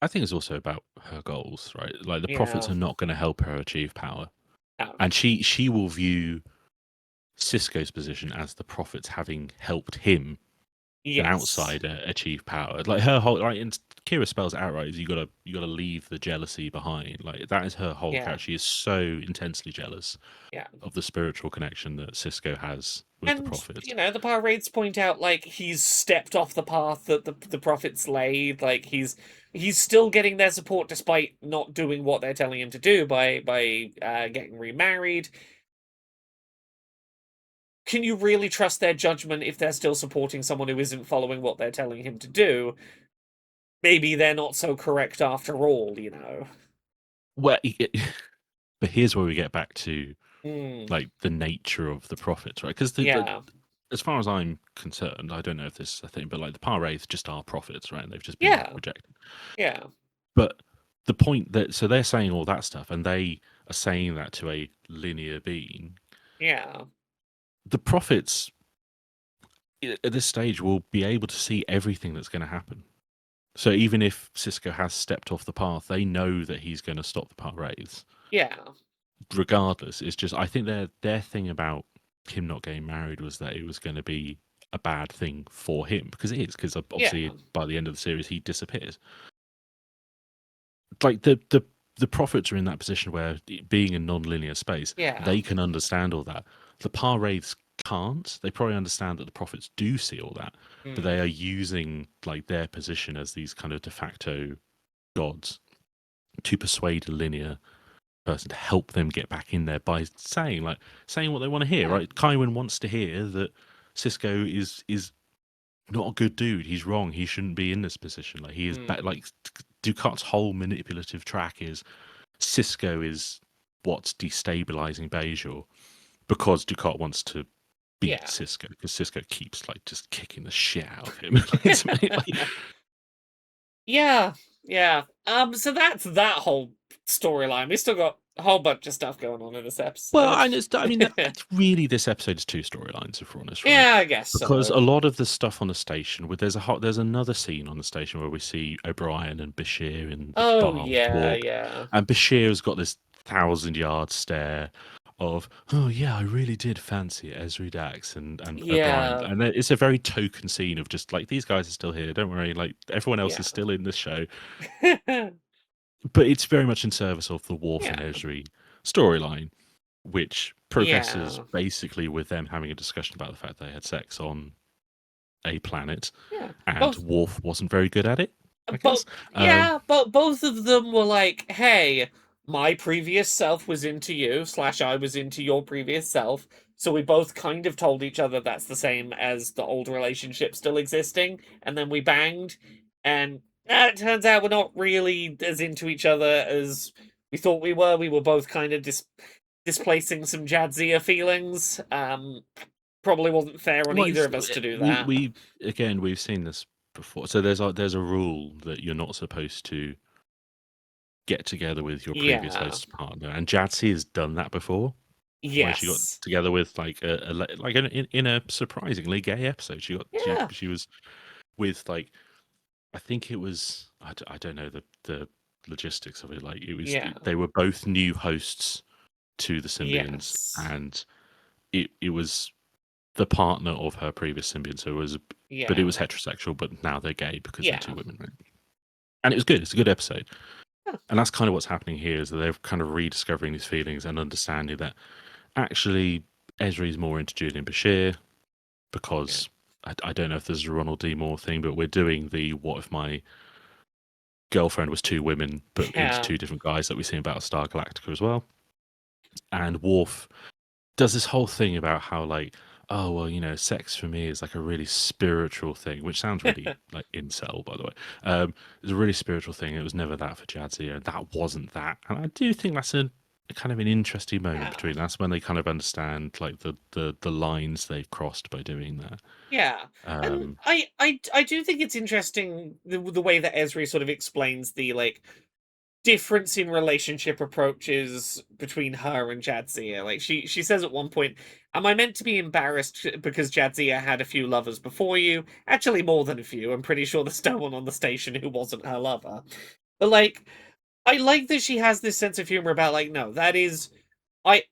I think it's also about her goals, right? Like the prophets Yeah. are not going to help her achieve power, No. and she will view Cisco's position as the prophets having helped him an Yes. outsider achieve power. Like her whole like, and Kira spells it outright: is you gotta leave the jealousy behind. Like that is her whole Yeah. character. She is so intensely jealous Yeah. of the spiritual connection that Cisco has with the And, prophets. the Pirates point out, like, he's stepped off the path that the prophets laid. Like, he's still getting their support despite not doing what they're telling him to do by getting remarried. Can you really trust their judgment if they're still supporting someone who isn't following what they're telling him to do? Maybe they're not so correct after all. Well, but here's where we get back to Hmm. like the nature of the prophets, right? Because Yeah. as far as I'm concerned, I don't know if this is a thing, but like the Par-Wraiths just are prophets, right? And they've just been Yeah. rejected. Yeah. But the point that so they're saying all that stuff, and they are saying that to a linear being. Yeah. The prophets at this stage will be able to see everything that's going to happen. So even if Cisco has stepped off the path, they know that he's going to stop the Par-Wraiths. Yeah. Regardless, it's just I think their thing about him not getting married was that it was going to be a bad thing for him because it is because Yeah. obviously by the end of the series he disappears. Like the prophets are in that position where being in non-linear space, Yeah. they can understand all that. The Par-Wraiths can't. They probably understand that the prophets do see all that, but Hmm. they are using like their position as these kind of de facto gods to persuade a linear person to help them get back in there by saying what they want to hear. Yeah. Right? Kai Winn wants to hear that Cisco is not a good dude. He's wrong. He shouldn't be in this position. Like he is Hmm. like Ducat's whole manipulative track is Cisco is what's destabilizing Bejor because Ducat wants to beat Yeah. Cisco because Cisco keeps like just kicking the shit out of him. Like, Yeah, yeah. So that's that whole storyline. We still got a whole bunch of stuff going on in this well, episode. and I mean, it's really this episode's two storylines, if we're honest, right? Yeah, I guess Because so. a lot of the stuff on the station, there's another scene on the station where we see O'Brien and Bashir in the Oh bar with yeah, Quark, yeah, and Bashir's got this 1,000-yard stare of, oh yeah, I really did fancy Ezri Dax and O'Brien, yeah, and it's a very token scene of just like these guys are still here, don't worry, like everyone else yeah, is still in this show, but it's very much in service of the Worf and yeah, Ezri storyline which progresses yeah, basically with them having a discussion about the fact they had sex on a planet, yeah. and Both Worf wasn't very good at it, I But guess. yeah, but both of them were like, "Hey, my previous self was into you, slash, I was into your previous self." So we both kind of told each other that's the same as the old relationship still existing, and then we banged, and it turns out we're not really as into each other as we thought we were. We were both kind of displacing some Jadzia feelings. Probably wasn't fair on Well, either of us to do that. we again we've seen this before. So there's a rule that you're not supposed to get together with your previous Yeah. host's partner, and Jadsi has done that before. Where she got Yes. together with like in a surprisingly gay episode. Yeah. She was with like I think it was I don't know the logistics of it. Like Yeah. they were both new hosts to the Symbians, Yes. and it was the partner of her previous Symbian. So it was, but it Yeah. was heterosexual. But now they're gay because they're Yeah. two women, right? And it was good. It's a good episode, Huh. and that's kind of what's happening here. Is that they're kind of rediscovering these feelings and understanding that actually Esri's more into Julian Bashir Yeah. because. I don't know if there's a Ronald D. Moore thing, but we're doing the what if my girlfriend was two women, but into Yeah. two different guys that we see in Battlestar Galactica as well. And Worf does this whole thing about how like, oh well, sex for me is like a really spiritual thing, which sounds really like incel, by the way. It's a really spiritual thing. It was never that for Jadzia, and that wasn't that. And I do think that's a kind of an interesting moment Yeah. between. That's when they kind of understand like the lines they've crossed by doing that. Yeah. And Um, I do think it's interesting the way that Esri sort of explains the like difference in relationship approaches between her and Jadzia. Like she says at one point, "Am I meant to be embarrassed because Jadzia had a few lovers before you? Actually, more than a few. I'm pretty sure there's no one on the station who wasn't her lover." But like, I like that she has this sense of humor about like, no, that is I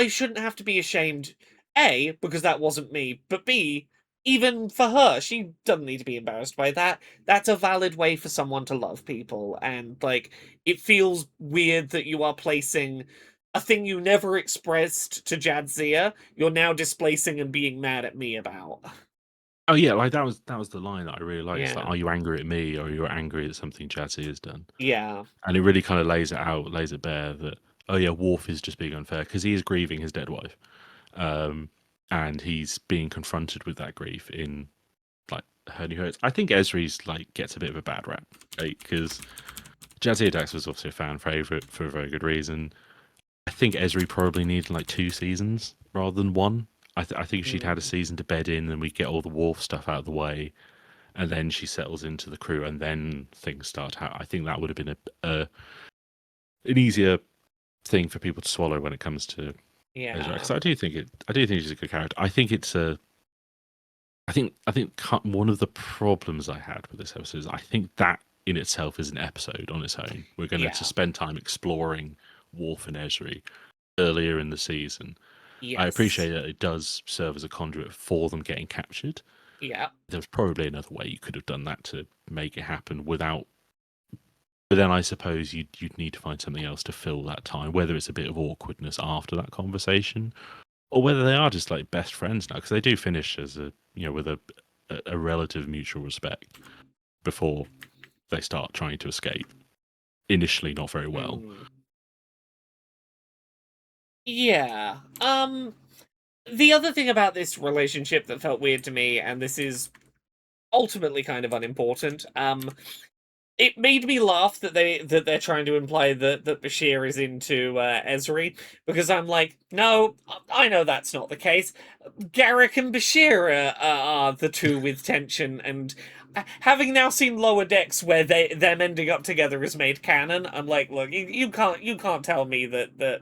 shouldn't have to be ashamed. A, because that wasn't me, but B, even for her, she doesn't need to be embarrassed by that. That's a valid way for someone to love people, and like it feels weird that you are placing a thing you never expressed to Jadzia, you're now displacing and being mad at me about. Oh yeah, like that was the line that I really liked. It's like, Yeah. are you angry at me, or are you angry at something Jazzy has done? Yeah. And it really kind of lays it out, lays it bare that, oh yeah, Worf is just being unfair because he is grieving his dead wife, um, and he's being confronted with that grief in like her new hurts. I think Ezri's like gets a bit of a bad rap, because Jadzia Dax was obviously a fan favorite for a very good reason. I think Ezri probably needed like 2 seasons rather than one. I think if she'd had a Mm. season to bed in, and we get all the Worf stuff out of the way, and then she settles into the crew, and then things start out. I think that would have been an easier thing for people to swallow when it comes to Ezra. Yeah. Because I do think she's a good character. I think it's a. I think one of the problems I had with this episode is I think that in itself is an episode on its own. We're going to Yeah. spend time exploring Worf and Ezri earlier in the season. I appreciate Yes. that it does serve as a conduit for them getting captured. Yeah. There's probably another way you could have done that to make it happen without. But then I suppose you'd need to find something else to fill that time, whether it's a bit of awkwardness after that conversation, or whether they are just like best friends now, because they do finish as with a relative mutual respect before they start trying to escape. Initially, not very well. Mm. Yeah. The other thing about this relationship that felt weird to me, and this is ultimately kind of unimportant, it made me laugh that they're trying to imply that Bashir is into Ezri, because I'm like, no, I know that's not the case. Garrick and Bashir are the two with tension, and having now seen Lower Decks where them ending up together is made canon, I'm like, look, you can't tell me that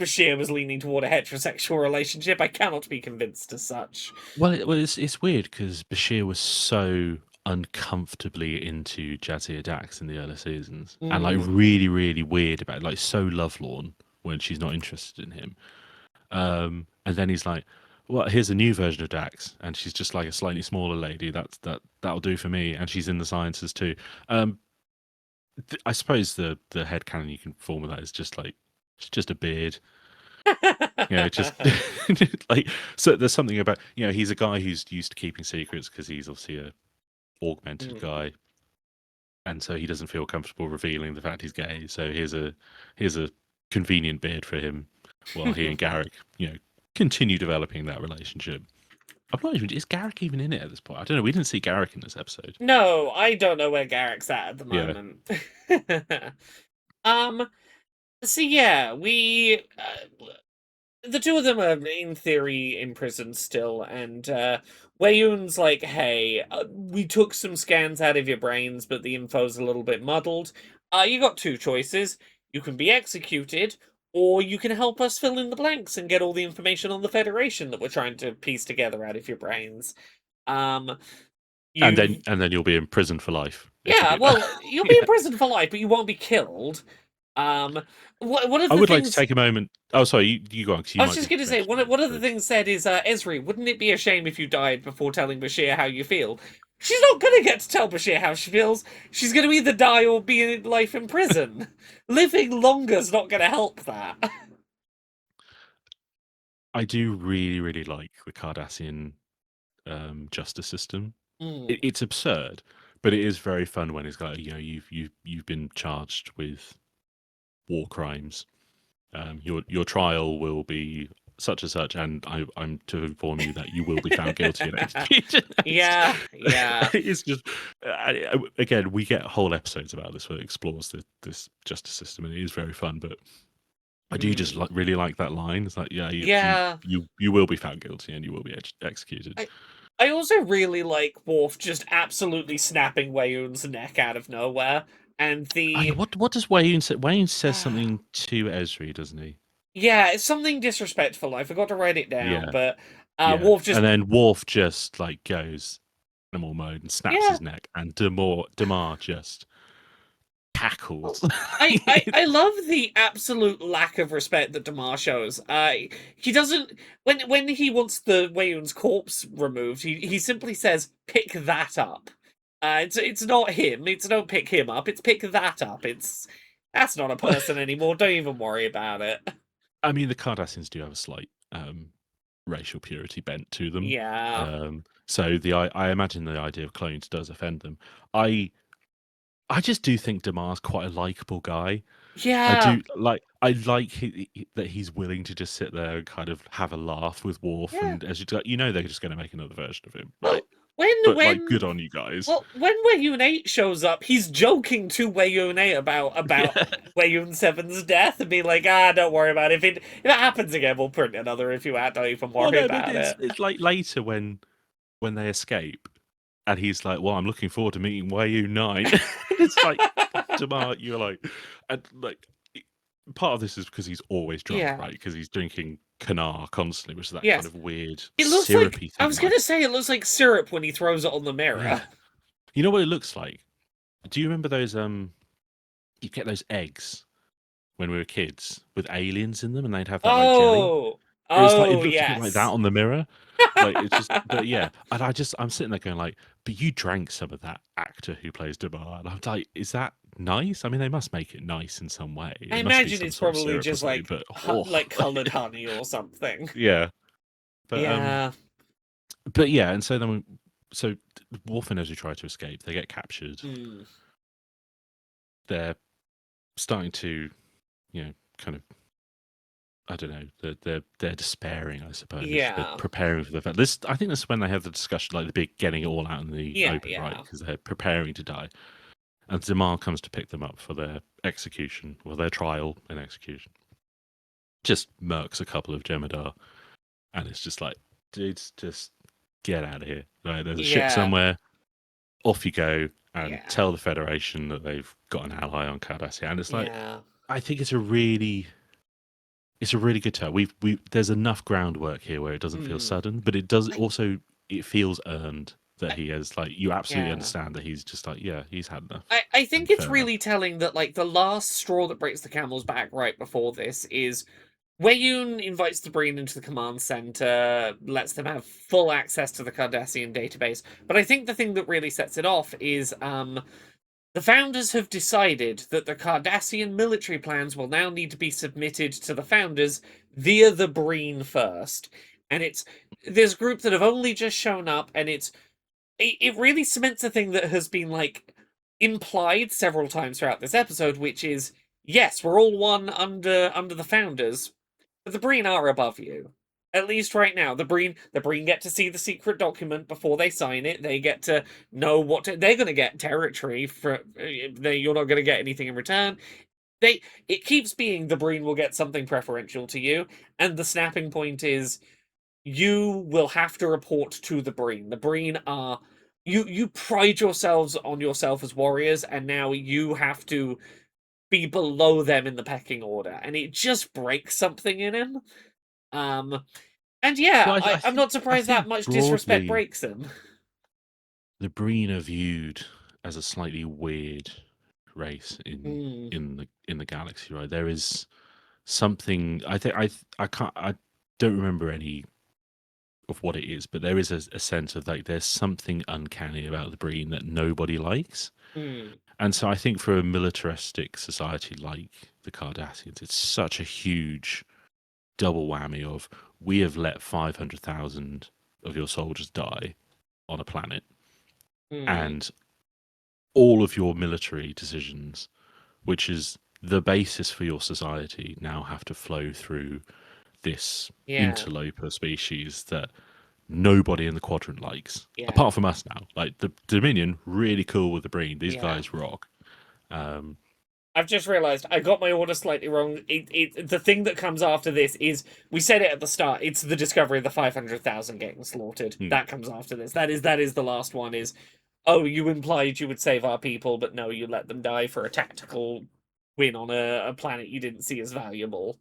Bashir was leaning toward a heterosexual relationship. I cannot be convinced as such. Well, it's weird because Bashir was so uncomfortably into Jadzia Dax in the early seasons, and like Mm. really, really weird about it, like so lovelorn when she's not interested in him. And then he's like, "Well, here's a new version of Dax, and she's just like a slightly smaller lady. That'll do for me, and she's in the sciences too." Um, I suppose the headcanon you can form of that is just like it's just a beard. Just like, so there's something about, he's a guy who's used to keeping secrets because he's obviously a augmented Mm. guy, and so he doesn't feel comfortable revealing the fact he's gay. So here's a convenient beard for him while he and Garrick, continue developing that relationship. I'm not even, is Garrick even in it at this point? I don't know. We didn't see Garrick in this episode. No, I don't know where Garrick's at the Yeah. moment. um, so yeah, the two of them are in theory in prison still, and Wayun's like, "Hey, we took some scans out of your brains, but the info's a little bit muddled. You got two choices. You can be executed, or you can help us fill in the blanks and get all the information on the Federation that we're trying to piece together out of your brains." Um, And then you've and then you'll be in prison for life if you Yeah, do that. well, you'll be in Yeah. prison for life, but you won't be killed. One of I the would like to things take a moment. Oh, sorry, you go on, because I you was might just be going to say, mentioning one of the it. things said is, Esri, wouldn't it be a shame if you died before telling Bashir how you feel? She's not going to get to tell Bashir how she feels. She's going to either die or be in life in prison. Living longer's not going to help that. I do really, really like the Cardassian justice system. Mm. It's absurd, but it is very fun when it's like, you've been charged with war crimes. Your trial will be such and such, and I'm to inform you that you will be found guilty and executed. Yeah, yeah. It's just, again, we get whole episodes about this where it explores this justice system, and it is very fun. But I do just Mm. really like that line. It's like, yeah, Yeah. you will be found guilty and you will be executed. I also really like Worf just absolutely snapping Wayun's neck out of nowhere. And Oh, yeah, the what does Wayne say? Wayne says something to Esri, doesn't he? Yeah, it's something disrespectful. I forgot to write it down, Yeah, but yeah. Worf And just then Worf just like goes animal mode and snaps yeah, his neck, and Damar just cackles. I love the absolute lack of respect that Damar shows. He doesn't when he wants the Wayun's corpse removed. He simply says, "Pick that up." It's not him. It's don't pick him up. It's pick that up. That's not a person anymore. Don't even worry about it. I mean, the Cardassians do have a slight racial purity bent to them. Yeah, So I imagine the idea of clones does offend them. I I just do think Damar's quite a likable guy. I yeah, do like. I like that he's willing to just sit there and kind of have a laugh with Worf, yeah. and as you know, they're just going to make another version of him, Well, right? when But like, when good on you guys. well when Wayun 8 shows up, he's joking to Wayun 8 about Yeah. Wayun 7's death and being like, don't worry about it. If it happens again, we'll print another if you want. Don't even Well, worry no, but about it. it's like later when they escape, and he's like, "Well, I'm looking forward to meeting Wayu 9." It's like, Damar, you're like, and like, part of this is because he's always drunk, Yeah. right? Because he's drinking Kanar constantly, which is that kind Yes. of weird It looks like syrupy I thing, was right? gonna say it looks like syrup when he throws it on the mirror. Yeah. You know what it looks like? Do you remember those? You get those eggs when we were kids with aliens in them, and they'd have that like jelly. Oh. It was like it Oh looked a bit like that yes. on the mirror. Like it's just, but yeah, and I'm sitting there going like, but you drank some of that actor who plays Damar, and I'm like, is that nice? I mean, they must make it nice in some way. I It must be imagine some it's sort of probably syrup or just something. like But oh, like colored honey or something. yeah, but Yeah. yeah, and so so Worf and Ezra try to escape. They get captured. Mm. They're starting to, kind of, I don't know. They're despairing, I suppose. They're Yeah. preparing for the fact. I think this is when they have the discussion, like the big getting it all out in the Yeah, open, right? yeah. Because they're preparing to die, and Zamar comes to pick them up for their execution, or their trial and execution. Just murks a couple of Jemadar, and it's just like, dudes, just get out of here. Right? There's a ship Yeah. somewhere. Off you go, and Yeah. tell the Federation that they've got an ally on Cardassia. And it's like, Yeah. I think it's a really good tell. There's enough groundwork here where it doesn't feel Mm. sudden, but it does also, it feels earned that he has, like, you absolutely Yeah. understand that he's just like, yeah, he's had enough. I think And it's fair enough. really telling that like the last straw that breaks the camel's back right before this is Wayun invites the Breen into the command center, lets them have full access to the Cardassian database. But I think the thing that really sets it off is the founders have decided that the Cardassian military plans will now need to be submitted to the founders via the Breen first. And it's this group that have only just shown up, and it really cements a thing that has been like implied several times throughout this episode, which is yes, we're all one under the founders, but the Breen are above you. At least right now, the Breen get to see the secret document before they sign it. They get to know they're going to get territory for. You're not going to get anything in return. It keeps being the Breen will get something preferential to you, and the snapping point is you will have to report to the Breen. The Breen are you pride yourselves on yourself as warriors, and now you have to be below them in the pecking order, and it just breaks something in him. Um, and yeah, Well, I'm not I surprised that think much disrespect broadly, breaks him. the Breen are viewed as a slightly weird race Mm, in the galaxy, right? There is something, I think, I don't remember any of what it is, but there is a sense of like there's something uncanny about the Breen that nobody likes. mm, And so I think for a militaristic society like the Cardassians, it's such a huge double whammy of we have let 500,000 of your soldiers die on a planet, mm. and all of your military decisions, which is the basis for your society, now have to flow through this Yeah, interloper species that nobody in the quadrant likes, yeah, apart from us now. Like the Dominion, really cool with the Breen. These yeah. guys rock. Um, I've just realised I got my order slightly wrong. The thing that comes after this is we said it at the start. It's the discovery of the 500,000 getting slaughtered. hmm. That comes after this. That is the last one. Is oh, you implied you would save our people, but no, you let them die for a tactical win on a planet you didn't see as valuable.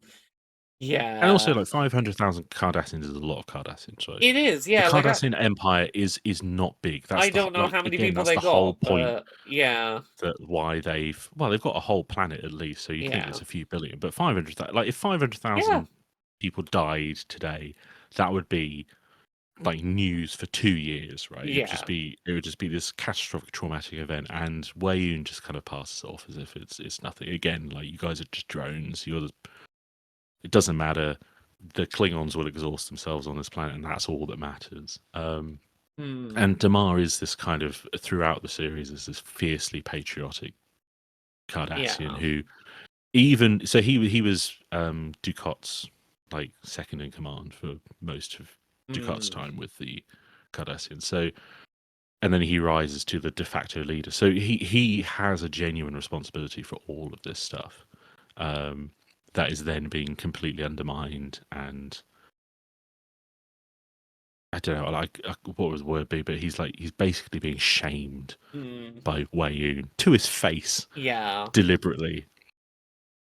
And also, Yeah. like 500,000 Cardassians is a lot of Cardassians. So It is, the yeah. Like Cardassian Empire is not big. That's I the don't know how many people that's they the whole got, point. but yeah. That why they've got a whole planet at least. So you'd think Yeah. it's a few billion, but 500,000. Like if Yeah. 500,000 people died today, that would be like news for 2 years, right? Yeah. It would just be this catastrophic traumatic event, and Weyoun just kind of passes off as if it's nothing. Again, like you guys are just drones. It doesn't matter. The Klingons will exhaust themselves on this planet, and that's all that matters. Hmm. And Damar is this kind of throughout the series is this fiercely patriotic Cardassian Yeah. who even so he was Ducat's like second in command for most of Ducat's Hmm. time with the Cardassians. So and then he rises to the de facto leader. So he has a genuine responsibility for all of this stuff. That is then being completely undermined, and I don't know, like what was the word be, but he's basically being shamed Hmm. by Weyoun to his face Yeah. deliberately.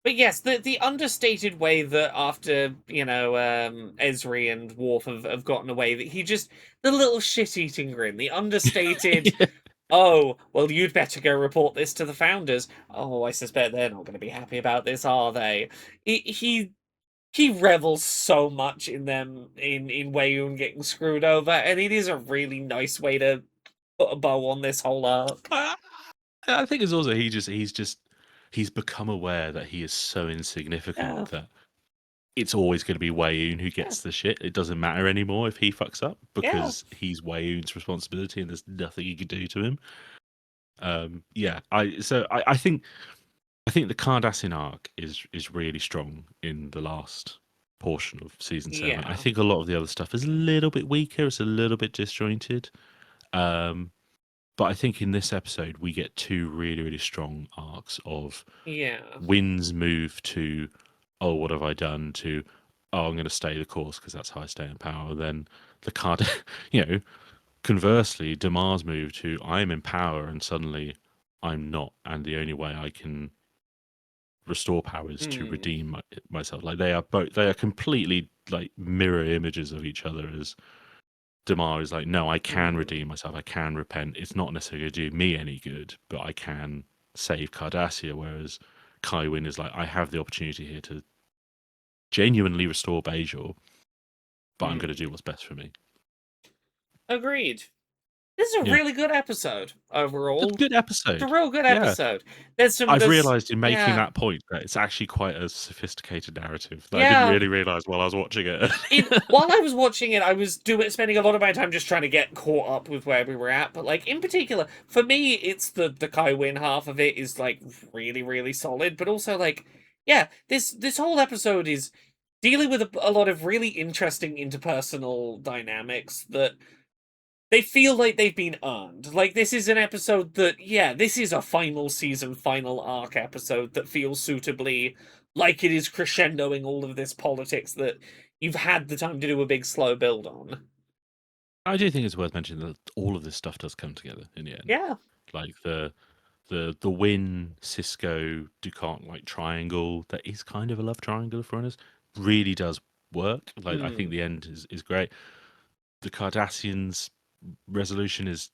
But yes, the understated way that after, Ezri and Worf have gotten away, that he just, the little shit-eating grin, the understated, Yeah. oh, well, you'd better go report this to the founders. Oh, I suspect they're not going to be happy about this, are they? He revels so much in them, in Weyoun getting screwed over, and it is a really nice way to put a bow on this whole arc. I think it's also he's become aware that he is so insignificant Yeah, that it's always going to be Weyoun who yeah, gets the shit. It doesn't matter anymore if he fucks up yeah. because he's Weyoun's responsibility and there's nothing you can do to him. Yeah, I think the Cardassian arc is really strong in the last portion of season 7. I Yeah. think a lot of the other stuff is a little bit weaker. It's a little bit disjointed. Um, but I think in this episode we get two really really strong arcs of Yeah. Wynn's move to, oh, what have I done, to, oh, I'm going to stay the course because that's how I stay in power. Then the card, conversely, Damar's move to, I'm in power and suddenly I'm not, and the only way I can restore power is to Hmm. redeem myself. Like they are completely like mirror images of each other. As Damar is like, no, I can Hmm. redeem myself. I can repent. It's not necessarily going to do me any good, but I can save Cardassia. Whereas Kai Winn is like, I have the opportunity here to genuinely restore Bajor, but I'm going to Hmm. do what's best for me. Agreed. This is a Yeah, really good episode overall. good It's a episode. real good Yeah, episode. I've realised in making Yeah, that point that it's actually quite a sophisticated narrative that I didn't yeah. really realise while I was watching it. While I was watching it, I was spending a lot of my time just trying to get caught up with where we were at. But like in particular, for me, it's the Kai Winn half of it is like really really solid. But also like, yeah, this whole episode is dealing with a lot of really interesting interpersonal dynamics that they feel like they've been earned. Like this is an episode that, yeah, this is a final season, final arc episode that feels suitably like it is crescendoing all of this politics that you've had the time to do a big slow build on. I do think it's worth mentioning that all of this stuff does come together in the end. Yeah. Like the Winn Cisco Ducat like triangle that is kind of a love triangle for us really does work. Like I think Hmm. the end is great. The Cardassians resolution is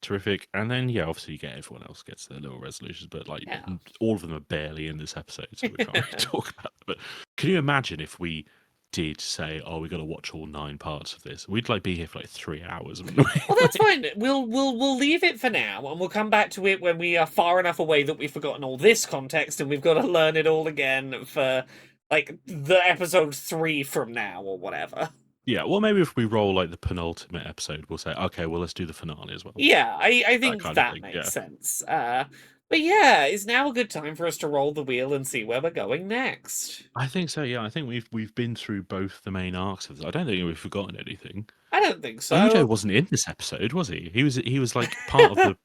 terrific, and then yeah, obviously you get everyone else gets their little resolutions, but like Yeah. all of them are barely in this episode, so we can't really talk about them. But can you imagine if we did say, oh, we got to watch all 9 parts of this? We'd like be here for like 3 hours, wouldn't Well, we? that's fine. We'll leave it for now, and we'll come back to it when we are far enough away that we've forgotten all this context, and we've got to learn it all again for like the episode 3 from now or whatever. Yeah, well, maybe if we roll like the penultimate episode, we'll say, okay, well, let's do the finale as well. Yeah, I That think kind of that thing. makes Yeah, sense. But yeah, is now a good time for us to roll the wheel and see where we're going next? I think so. Yeah, I think we've been through both the main arcs of this. I don't think we've forgotten anything. I don't think Odo so. wasn't in this episode, was he? He was like part of the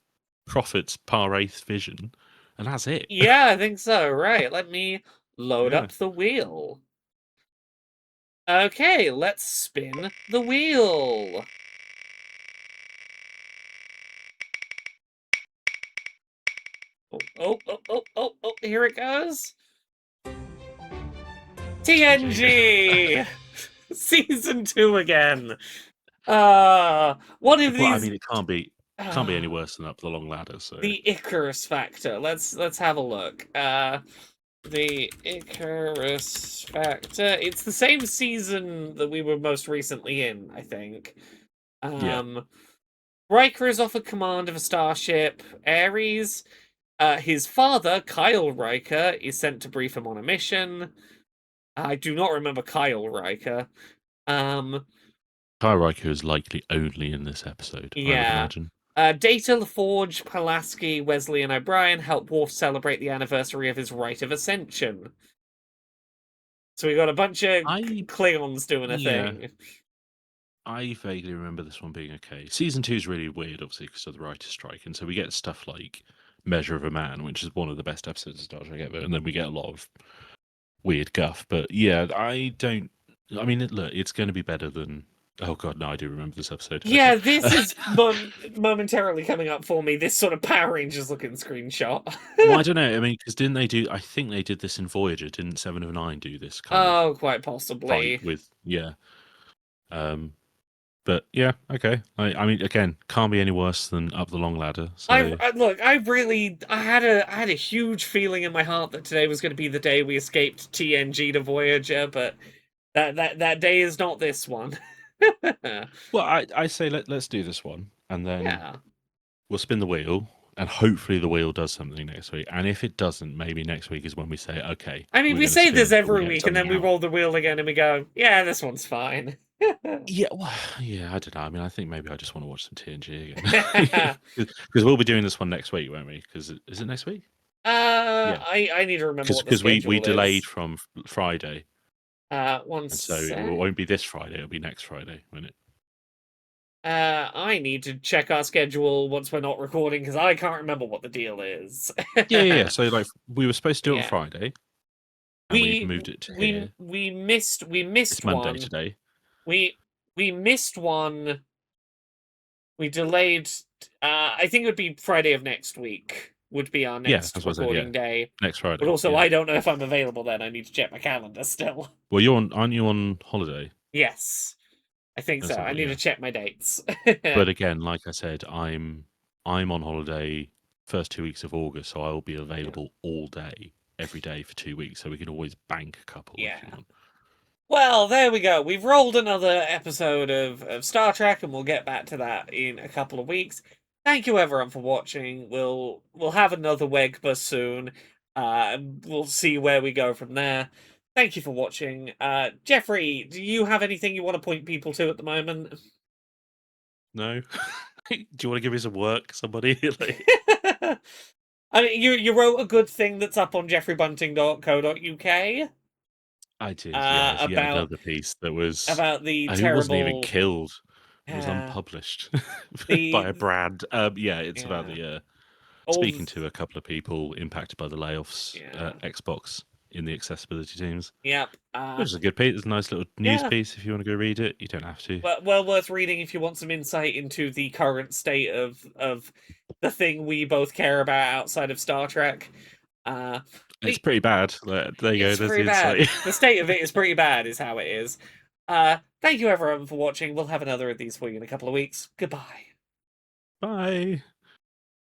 Prophet's Par-8th vision, and that's it. Yeah, I think so. Right, let me load Yeah. up the wheel. Okay, let's spin the wheel. Oh, here it goes. TNG! Season 2 again. One of Well, I these. mean, it can't be any worse than Up the Long Ladder. So The Icarus Factor. Let's have a look. The Icarus Factor. It's the same season that we were most recently in, I think. yeah, Riker is offered command of a starship, Ares. His father, Kyle Riker, is sent to brief him on a mission. I do not remember Kyle Riker. Kai Riker is likely only in this episode, I would Yeah. imagine. Data, LaForge, Pulaski, Wesley, and O'Brien help Worf celebrate the anniversary of his rite of ascension. So we got a bunch of Klingons doing a thing. I vaguely remember this one being okay. Season 2 is really weird, obviously, because of the writer's strike, and so we get stuff like Measure of a Man, which is one of the best episodes of Star Trek ever, and then we get a lot of weird guff. But yeah, I mean, look, it's going to be better than. Oh god, no, I do remember this episode. Yeah, Okay. this is momentarily coming up for me. This sort of Power Rangers looking screenshot. Well, I don't know. I mean, because didn't they do? I think they did this in Voyager. Didn't 7 of 9 do this kind of Quite possibly. fight with? Yeah. But yeah, okay. I mean, again, can't be any worse than Up the Long Ladder. So. I had a huge feeling in my heart that today was going to be the day we escaped TNG to Voyager, but that day is not this one. Well, I say let's do this one, and then Yeah. we'll spin the wheel, and hopefully the wheel does something next week. And if it doesn't, maybe next week is when we say, okay. I mean, we're we gonna say spin this until we every get week, and then we something out. roll the wheel again, and we go, yeah, this one's fine. Yeah, well, yeah, I don't know. I mean, I think maybe I just want to watch some TNG again. Because we'll be doing this one next week, won't we? Because is it next week? Yeah. I need to remember what the schedule we is. delayed from Friday. And so it won't be this Friday, it'll be next Friday, won't it? I need to check our schedule once we're not recording, because I can't remember what the deal is. Yeah. So, like, we were supposed to do it on Friday, and we moved it to here. We missed It's Monday one. today. We missed one. We delayed. I think it would be Friday of next week. Would be our next recording day. Next Friday. But also, I don't know if I'm available then. I need to check my calendar still. Well, aren't you on holiday? Yes, I think so. I need to check my dates. But again, like I said, I'm on holiday first 2 weeks of August, so I will be available all day, every day for 2 weeks. So we can always bank a couple if you want. Well, there we go. We've rolled another episode of Star Trek, and we'll get back to that in a couple of weeks. Thank you, everyone, for watching. We'll have another WEHGB soon. We'll see where we go from there. Thank you for watching. Geoffrey, do you have anything you want to point people to at the moment? No. Do you want to give me some work, somebody? I mean, you wrote a good thing that's up on geoffreybunting.co.uk. I did, yeah. About another piece that was about the terrible. It wasn't even killed. It was unpublished by a brand. It's about the speaking to a couple of people impacted by the layoffs at Xbox in the accessibility teams. Yep. Which is a good piece. It's a nice little news piece if you want to go read it. You don't have to. Well worth reading if you want some insight into the current state of the thing we both care about outside of Star Trek. It's pretty bad. There you go. There's the insight. The state of it is pretty bad, is how it is. Thank you, everyone, for watching. We'll have another of these for you in a couple of weeks. Goodbye. Bye.